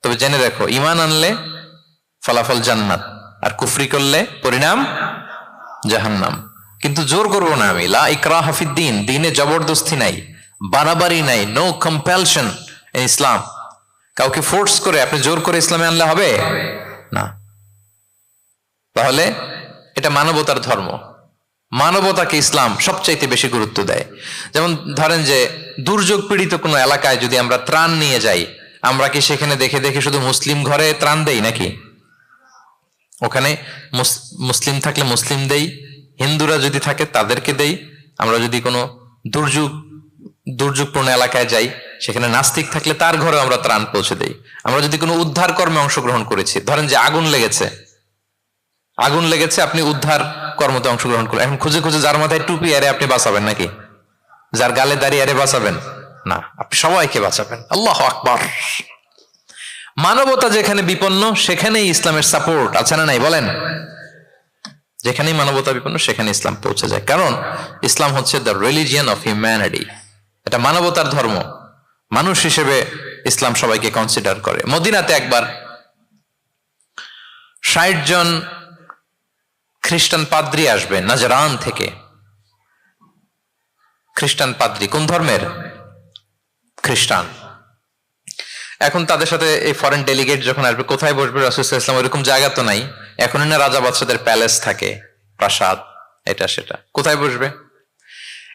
তবে জেনে রাখো, ঈমান আনলে ফলাফল জান্নাত, আর কুফরি করলে পরিণাম জাহান্নাম। কিন্তু জোর করবো না আমি। লা ইকরাহা ফিদ্দীন, দ্বীনে জবরদস্তি নাই, বাড়াবাড়ি নাই, নো কম্পালশন ইন ইসলাম। কাউকে ফোর্স করে আপনি জোর করে ইসলামে আনলে হবে না। তাহলে এটা মানবতার ধর্ম। মানবতাকে ইসলাম সবচাইতে বেশি গুরুত্ব দেয়। যেমন ধরেন যে দুর্যোগ পীড়িত কোনো এলাকায় যদি আমরা ত্রাণ নিয়ে যাই, আমরা কি সেখানে দেখে দেখে শুধু মুসলিম ঘরে ত্রাণ দেই নাকি? ওখানে মুসলিম থাকলে মুসলিম দেই, হিন্দুরা যদি থাকে তাদেরকে দেই। আমরা যদি কোনো দুর্যোগপূর্ণ এলাকায় যাই, সেখানে নাস্তিক থাকলে তার ঘরে আমরা ত্রাণ পৌঁছে দেই। আমরা যদি কোনো উদ্ধার কর্মে অংশগ্রহণ করেছি, ধরেন যে আগুন লেগেছে, আপনি উদ্ধার কর্মতে অংশগ্রহণ করলেন, এখন খুঁজে খুঁজে যার মাথায় টুপি আরে আপনি বাঁচাবেন নাকি? যার গালে দাঁড়িয়ে আরে বাঁচাবেন না, আপনি সবাইকে বাঁচাবেন। আল্লাহু আকবার। মানবতা যেখানে বিপন্ন সেখানেই ইসলামের সাপোর্ট আছে না নাই বলেন? যেখানেই মানবতা বিপন্ন সেখানে ইসলাম পৌঁছে যায়। কারণ ইসলাম হচ্ছে দ্য রিলিজিয়ন অফ হিউম্যানিটি। এটা মানবতার ধর্ম। মানুষ হিসেবে ইসলাম সবাইকে কনসিডার করে। মদিনাতে একবার ৬০ জন খ্রিস্টান পাদ্রী আসবে নাজরান থেকে। খ্রিস্টান পাদ্রী কোন ধর্মের? খ্রিস্টান। এখন তাদের সাথে এই ফরেন ডেলিগেট যখন আসবে, কোথায় বসবে? রাসূল সাল্লাল্লাহু আলাইহি ওয়াসাল্লাম ওইরকম জায়গা তো নাই। এখনই না রাজা বাদশাদের প্যালেস থাকে, প্রাসাদ, এটা সেটা। কোথায় বসবে?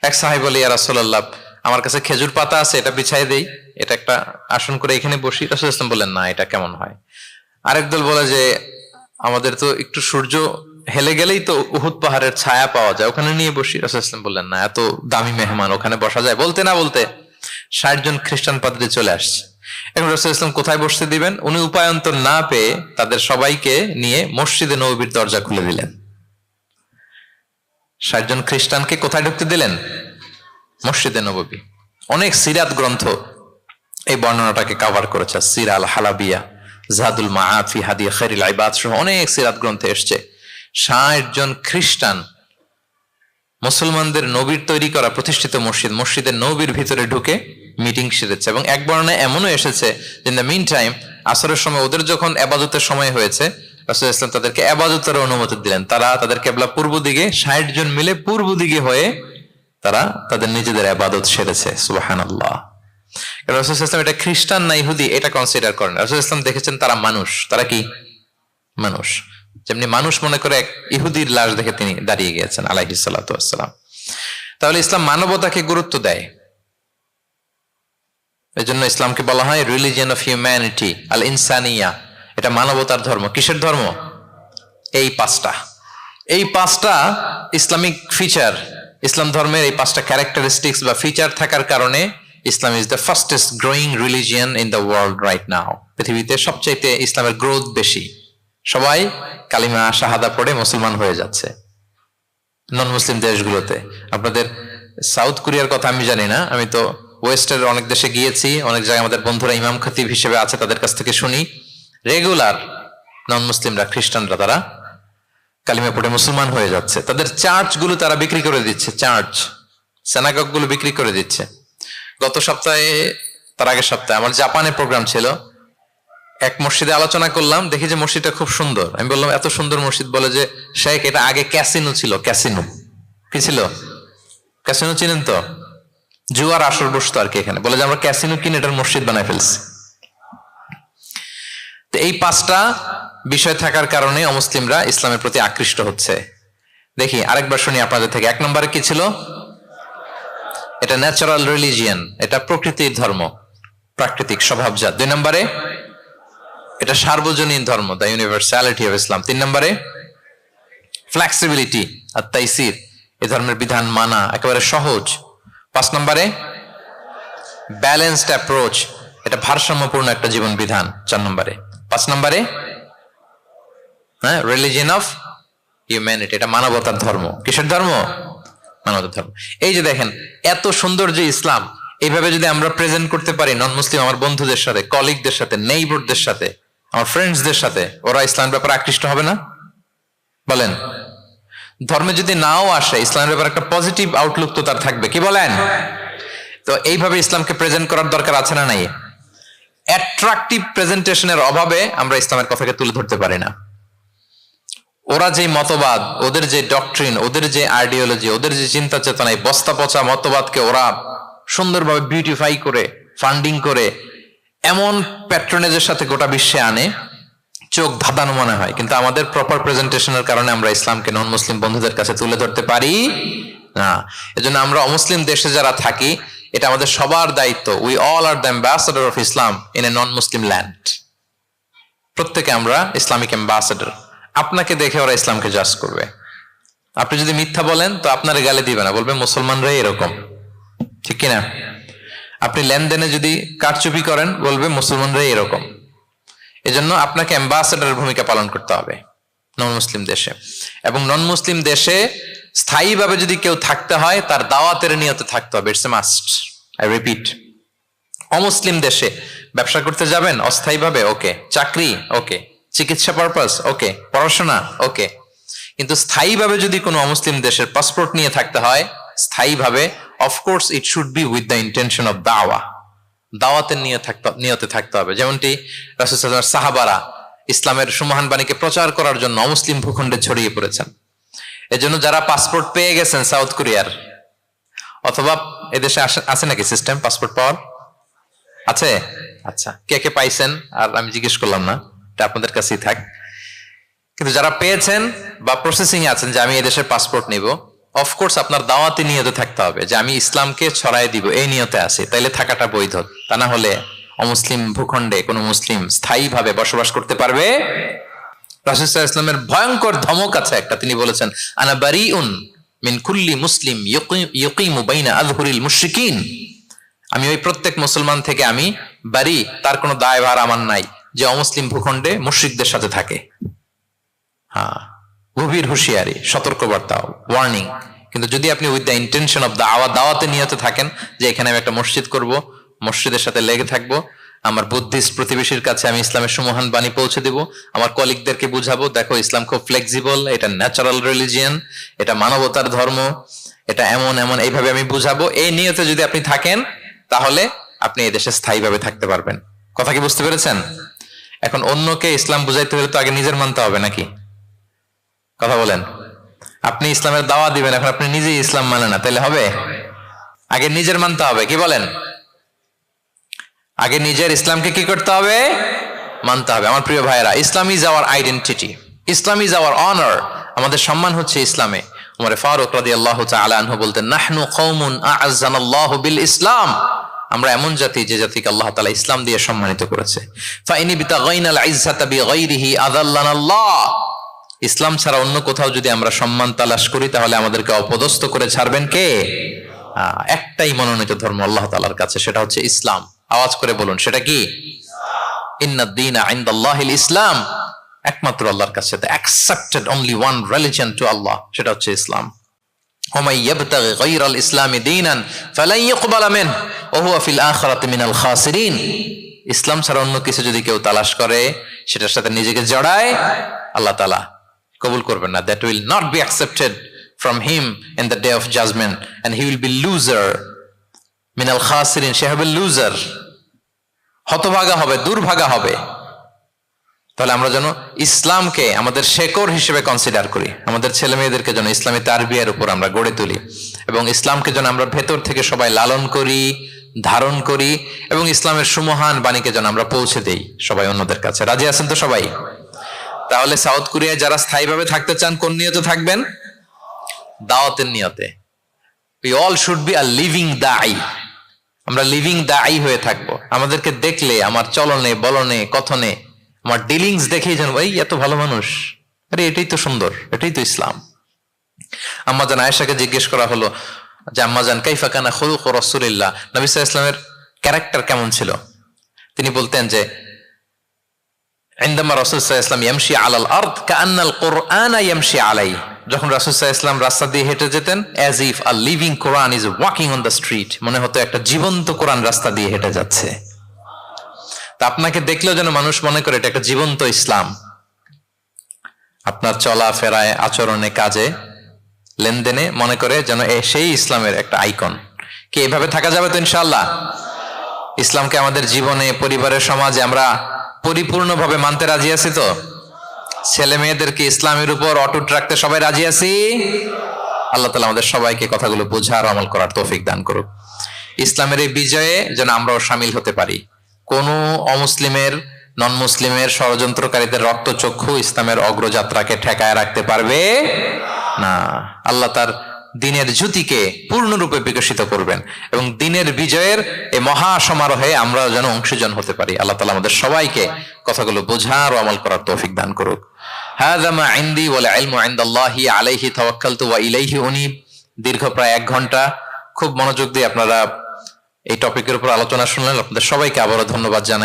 এক সাহাবী বলে, ইয়া রাসূলুল্লাহ, আমার কাছে খেজুর পাতা আছে, এটা বিছাই দেই, এটা একটা আসন করে এখানে বসি। রাসূল সাল্লাল্লাহু আলাইহি ওয়াসাল্লাম বললেন, না, এটা কেমন হয়? আরেক দল বলে যে আমাদের তো একটু সূর্য হেলে গেলেই তো উহুদ পাহাড়ের ছায়া পাওয়া যায়, ওখানে নিয়ে বসি। রাসূল সাল্লাল্লাহু আলাইহি ওয়াসাল্লাম বললেন, না, এত দামি মেহমান, ওখানে বসা যায়? বলতে না বলতে ৬০ জন খ্রিস্টান পাদ্রী চলে আসছে। এখন রাসূল সাল্লাল্লাহু আলাইহি ওয়াসাল্লাম কোথায় বসতে দিবেন? উনি উপায়ন্তর না পেয়ে তাদের সবাইকে নিয়ে মসজিদে নববীর দরজা খুলে দিলেন। ৬০ জন খ্রিস্টানকে কোথায় ঢুকতে দিলেন? মসজিদে নববী। অনেক সিরাত গ্রন্থ এই বর্ণনাটাকে কভার করেছে। সিরা আল হালাবিয়া, জাদুল মাআদ ফি হাদি খায়রিল ইবাদ সহ অনেক সিরাত গ্রন্থে এসছে ৬০ জন খ্রিস্টান মুসলমানদের নবীর তৈরি করা প্রতিষ্ঠিত মসজিদের নবীর ভিতরে ঢুকে মিটিং সেরেছে। এবং এক বর্ণনায় এমনও এসেছে, ইন দ্য মিন টাইম আসরের সময় ওদের যখন ইবাদতের সময় হয়েছে, রাসূল সাল্লাল্লাহু আলাইহি ওয়াসাল্লাম তাদেরকে ইবাদতের অনুমতি দিলেন। তারা তাদের কিবলা পূর্ব দিকে, ৬০ জন মিলে পূর্ব দিকে হয়ে তারা তাদের নিজেদের ইবাদত সেরেছে। সুবহানাল্লাহ। রাসূল সাল্লাল্লাহু আলাইহি ওয়াসাল্লাম এটা খ্রিস্টান না ইহুদি এটা কনসিডার করেন। রাসূল সাল্লাল্লাহু আলাইহি ওয়াসাল্লাম দেখেছেন তারা মানুষ। তারা কি মানুষ? যেমনি মানুষ মনে করে এক ইহুদির লাশ দেখে তিনি দাঁড়িয়ে গিয়েছেন আলাইহিস সালাতু ওয়াস সালাম। তাহলে ইসলাম মানবতাকে গুরুত্ব দেয়। এই জন্য ইসলামকে বলা হয় রিলিজিয়ন অফ হিউম্যানিটি, আল ইনসানিয়া। এটা মানবতার ধর্ম। কিসের ধর্ম? এই পাঁচটা ইসলামিক ফিচার, ইসলাম ধর্মের এই 5টা ক্যারেক্টারিস্টিক্স বা ফিচার থাকার কারণে Islam is the fastest growing religion in the world right now. পৃথিবীতে সবচাইতে ইসলামের গ্রোথ বেশি। সবাই কালিমা শাহাদা পড়ে মুসলমান হয়ে যাচ্ছে নন মুসলিম দেশগুলোতে। আপনাদের সাউথ কোরিয়ার কথা আমি জানি না, আমি তো ওয়েস্টের অনেক দেশে গিয়েছি, অনেক জায়গায় আমাদের বন্ধুরা ইমাম খতিব হিসেবে আছে, তাদের কাছ থেকে শুনি রেগুলার নন মুসলিমরা, খ্রিস্টানরা তারা কালিমা পড়ে মুসলমান হয়ে যাচ্ছে। তাদের চার্চ গুলো তারা বিক্রি করে দিচ্ছে, চার্চ সেনাগগ গুলো বিক্রি করে দিচ্ছে। গত সপ্তাহে, তার আগের সপ্তাহে আমার জাপানে প্রোগ্রাম ছিল, এক মসজিদে আলোচনা করলাম, দেখি যে মসজিদটা খুব সুন্দর। আমি বললাম এত সুন্দর মসজিদ? বলে যে শেখ, এটা আগে ক্যাসিনো ছিল। ক্যাসিনো কি ছিল? ক্যাসিনো চিনেন তো? জুয়ার আসর বসতো আর কি এখানে। বলে যে আমরা ক্যাসিনো কিনে এটার মসজিদ বানায় ফেলছি। তো এই 5টা বিষয় থাকার কারণে অমুসলিমরা ইসলামের প্রতি আকৃষ্ট হচ্ছে। দেখি আরেকবার শুনি আপনাদের থেকে। 1 নম্বরে কি ছিল? এটা ন্যাচারাল রিলিজিয়ন, এটা প্রকৃতির ধর্ম, প্রাকৃতিক স্বভাবজাত। 2 নম্বরে এটা সার্বজনীন ধর্ম, দ্য ইউনিভার্সালিটি অফ ইসলাম। 3 নম্বরে ফ্লেক্সিবিলিটি আর তাইসির, এই ধর্মের বিধান মানা একেবারে সহজ। 5 নম্বরে ব্যালেন্সড অ্যাপ্রোচ, এটা ভারসাম্যপূর্ণ একটা জীবন বিধান। 4 নম্বরে 5 নম্বরে রিলিজিয়ন অফ হিউম্যানিটি, এটা মানবতার ধর্ম। কিসের ধর্ম? মানবতার ধর্ম। এই যে দেখেন এত সুন্দর যে ইসলাম, এইভাবে যদি আমরা প্রেজেন্ট করতে পারি নন মুসলিম আমার বন্ধুদের সাথে, কলিগদের সাথে, নেইবরদের সাথে, আমার ফ্রেন্ডসদের সাথে, ওরা ইসলামের ব্যাপারে আকৃষ্ট হবে না? বলেন। ধর্মে যদি নাও আসে, ইসলামের ব্যাপারে একটা পজিটিভ আউটলুক তো তার থাকবে, কি বলেন? তো এইভাবে ইসলামকে প্রেজেন্ট করার দরকার আছে না নাই? অ্যাট্রাকটিভ প্রেজেন্টেশনের অভাবে আমরা ইসলামের কথাকে তুলে ধরতে পারি না। ওরা যে মতবাদ, ওদের যে ডক্ট্রিন, ওদের যে আইডিওলজি, ওদের যে চিন্তা চেতনা, এই বস্তা পচা মতবাদকে ওরা সুন্দরভাবে বিউটিফাই করে, ফান্ডিং করে, এমন প্যাট্রনেজের সাথে গোটা বিশ্বে আনে, চোখ ধাঁধানো মনে হয়। কিন্তু আমাদের প্রপার প্রেজেন্টেশনের কারণে আমরা ইসলামকে নন মুসলিম বন্ধুদের কাছে তুলে ধরতে পারি না। এজন্য আমরা অমুসলিম দেশে যারা থাকি, এটা আমাদের সবার দায়িত্ব। We all are the ambassador of Islam in a non Muslim land. প্রত্যেকে আমরা ইসলামিক অ্যাম্বাসেডর। আপনাকে দেখে ওরা ইসলামকে জাজ করবে। আপনি যদি মিথ্যা বলেন তো আপনার গালে দিবে না, বলবে মুসলমানরাই এরকম, ঠিক কিনা? আপনি লেনদেনে যদি কারচুপি করেন, বলবে মুসলমানরাই এরকম। এজন্য আপনাকে অ্যাম্বাসেডরের ভূমিকা পালন করতে হবে নন মুসলিম দেশে। এবং নন মুসলিম দেশে স্থায়ীভাবে যদি কেউ থাকতে হয়, তার দাওয়াতের নিয়তে থাকতে হবে। It's a must, I repeat. অমুসলিম দেশে ব্যবসা করতে যাবেন অস্থায়ীভাবে, ওকে। চাকরি, ওকে। চিকিৎসা পারপাস, ওকে। পড়াশোনা, ওকে। কিন্তু স্থায়ীভাবে যদি কোনো অমুসলিম দেশের পাসপোর্ট নিয়ে থাকতে হয়, স্থায়ীভাবে, of course it should be with the intention of দাওয়া। দাওয়াতের নিয়তে থাকতে হবে। যেমনটি রাসূল সাল্লাল্লাহু আলাইহি ওয়াসাল্লাম সাহাবারা ইসলামের সুমহান বাণীকে প্রচার করার জন্য অমুসলিম ভূখণ্ডে ছড়িয়ে পড়েছেন। এজন্য যারা পাসপোর্ট পেয়ে গেছেন সাউথ কোরিয়ার, অথবা এদেশে আছে নাকি সিস্টেম পাসপোর্ট পাওয়ার? আছে? আচ্ছা, কে কে পাইছেন আর আমি জিজ্ঞেস করলাম না, এটা আপনাদের কাছেই থাক। কিন্তু যারা পেয়েছেন বা প্রসেসিং এ আছেন যে আমি এদেশের পাসপোর্ট নিব, অফকোর্স আপনার দাওয়াতি নিয়তে থাকতে হবে যে আমি ইসলামকে ছড়াই দিব, এই নিয়তে আছি, তাইলে থাকাটা বৈধ। তা না হলে অমুসলিম ভূখণ্ডে কোনো মুসলিম স্থায়ীভাবে বসবাস করতে পারবে? রাসূল সাল্লাল্লাহু আলাইহি ওয়াসাল্লামের ভয়ঙ্কর ধমক আছে একটা, তিনি বলেছেন আনা বারিউন মিন কুল্লি মুসলিম ইয়ুকিমু বাইনা আযহুরিল মুশরিকিন। আমি ওই প্রত্যেক মুসলমান থেকে আমি বারি, তার কোনো দায়ভার আমার নাই যে অমুসলিম ভূখণ্ডে মুশরিকদের সাথে থাকে। হ্যাঁ, গভীর হুঁশিয়ারি, সতর্কবার্তা, ওয়ার্নিং। কিন্তু যদি আপনি উইথ দ্য ইন্টেনশন অফ দাওয়াতে নিয়তে থাকেন যে এখানে আমি একটা মসজিদ করব, মসজিদের সাথে লেগে থাকবো, আমার বুদ্ধিস্ট প্রতিবেশীর কাছে আমি ইসলামের সুমহান বাণী পৌঁছে দেব, আমার কলিগদেরকে বুঝাবো দেখো ইসলাম খুব ফ্লেক্সিবল, এটা ন্যাচারাল রিলিজিয়ান, এটা মানবতার ধর্ম, এটা এমন এমন, এইভাবে আমি বুঝাবো, এই নিয়তে যদি আপনি থাকেন, তাহলে আপনি এই দেশে স্থায়ীভাবে থাকতে পারবেন। কথা কি বুঝতে পেরেছেন? এখন অন্যকে ইসলাম বুঝাইতে হলে তো আগে নিজের মানতে হবে নাকি? কথা বলেন। আপনি ইসলামের দাওয়া দিবেন, এখন আপনি নিজেই ইসলাম মানে না, তাহলে হবে? আগে নিজের মানতে হবে, কি বলেন? আগে নিজের ইসলামকে কি করতে হবে? মানতে হবে। আমার প্রিয় ভাইয়েরা, Islam is our identity, Islam is our honour. আমাদের সম্মান হচ্ছে ইসলামে। ওমর ফারুক রাদিয়াল্লাহু তাআলা আনহু বলতেন, নাহনু কওমুন আ'আজ্জানাল্লাহু বিল ইসলাম। আমরা এমন জাতি যে জাতিকে আল্লাহ তাআলা ইসলাম দিয়ে সম্মানিত করেছে। ফাইনি বিতাগাইনাল ইজ্জাতা বিগাইরিহি আযাল্লানাল্লাহ। ইসলাম ছাড়া অন্য কোথাও যদি আমরা সম্মান তালাশ করি, তাহলে আমাদেরকে অপদস্থ করে ছাড়বেন কে? একটাই মনোনীত ধর্ম আল্লাহ তাআলার কাছে, সেটা হচ্ছে ইসলাম। আওয়াজ করে বলুন, সেটা কি? ইন্নাদ দীনা ইনদাল্লাহিল ইসলাম। একমাত্র আল্লাহর কাছে, the accepted only one religion to Allah, সেটা হচ্ছে ইসলাম। ওমাই ইয়াবতাগি গায়রাল ইসলামি দীনান ফালান ইউকবালা মিনহু ওয়া হুয়া ফিল আখিরাতি মিনাল খাসিরিন। ইসলাম ছাড়া অন্য কিছু যদি কেউ তালাশ করে, সেটার সাথে নিজেকে জড়ায়, আল্লাহ তাআলা কবুল করবেন না। That will not be accepted from him in the day of judgment, and he will be loser মিনাল খাসিরিন। সে হবে লুজার, হতভাগা হবে, দুর্ভাগা হবে। তাহলে আমরা যেন ইসলামকে আমাদের শেকড় হিসেবে কনসিডার করি, আমাদের ছেলে মেয়েদেরকে যেন ইসলামী তারবিয়ার উপর আমরা গড়ে তুলি, এবং ইসলামকে যেন আমরা ভেতর থেকে সবাই লালন করি, ধারণ করি, এবং ইসলামের সুমহান বাণীকে যেন আমরা পৌঁছে দেই সবাই অন্যদের কাছে। রাজি আছেন তো সবাই? তাহলে সাউথ কোরিয়ায় যারা স্থায়ীভাবে থাকতে চান, কোন নিয়তে থাকবেন? দাওয়াতের নিয়তে। We all should be a living দাঈ। আমরা লিভিং দাঈ হয়ে থাকবো। আমাদেরকে দেখলে, আমার চলনে বলনে কথনে, আমার ডিলিংস দেখেই জানবো এই এত ভালো মানুষ, আরে এটাই তো সুন্দর, এটাই তো ইসলাম। আম্মাজান আয়েশাকে জিজ্ঞেস করা হলো যে আম্মাজান কাইফা কানা খুলুক রাসূলিল্লাহ, নবী সাল্লাল্লাহু আলাইহি ওয়াসাল্লামের ক্যারেক্টার কেমন ছিল? তিনি বলতেন যে ইনদামা রাসূল সাল্লাল্লাহু আলাইহি ওয়াসাল্লাম ইয়ামশি আলাল আরদ কাআন্নাল কুরআনা ইয়ামশি আলাইহি। যখন রাসূল সাল্লাল্লাহু আলাইহি ওয়াসাল্লাম রাস্তা দিয়ে হেঁটে যেতেন, as if a living Quran is walking on the street, মনে হতো একটা জীবন্ত কোরআন রাস্তা দিয়ে হেঁটে যাচ্ছে। তা আপনাকে দেখলেও যেন মানুষ মনে করে এটা একটা জীবন্ত ইসলাম। আপনার চলাফেরায়, আচরণে, কাজে, লেনদেনে মনে করে যেন সেই ইসলামের একটা আইকন। কি এভাবে থাকা যাবে তো ইনশাআল্লাহ? ইসলামকে আমাদের জীবনে, পরিবারের, সমাজে আমরা পরিপূর্ণভাবে মানতে রাজি আছি তো? ছেলে মেয়েদেরকে ইসলামের উপর অটুট রাখতে সবাই রাজি আছি? আল্লাহ তাআলা আমাদের সবাইকে কথাগুলো বোঝার, আমল করার তৌফিক দান করুক। ইসলামের এই বিজয়ে যেন আমরাও শামিল হতে পারি। কোন অমুসলিমের, নন মুসলিমের, ষড়যন্ত্রকারীদের রক্তচক্ষু ইসলামের অগ্রযাত্রাকে ঠেকায় রাখতে পারবে না। আল্লাহ তার দিনের জ্যোতিকে পূর্ণরূপে বিকশিত করবেন এবং দিনের বিজয়ের এই মহা সমারোহে আমরা যেন অংশীজন হতে পারি। আল্লাহ তাআলা আমাদের সবাইকে কথাগুলো বোঝার ও আমল করার তৌফিক দান করুক। হাযা মা ইনদি ওয়াল ইলমু ইনদাল্লাহি আলাইহি তাওয়াক্কালতু ওয়া ইলাইহি উনীব। দীর্ঘ প্রায় 1 ঘন্টা খুব মনোযোগ দিয়ে আপনারা এই টপিকের উপর আলোচনা শুনলেন। আপনাদের সবাইকে আবারও ধন্যবাদ জানাই।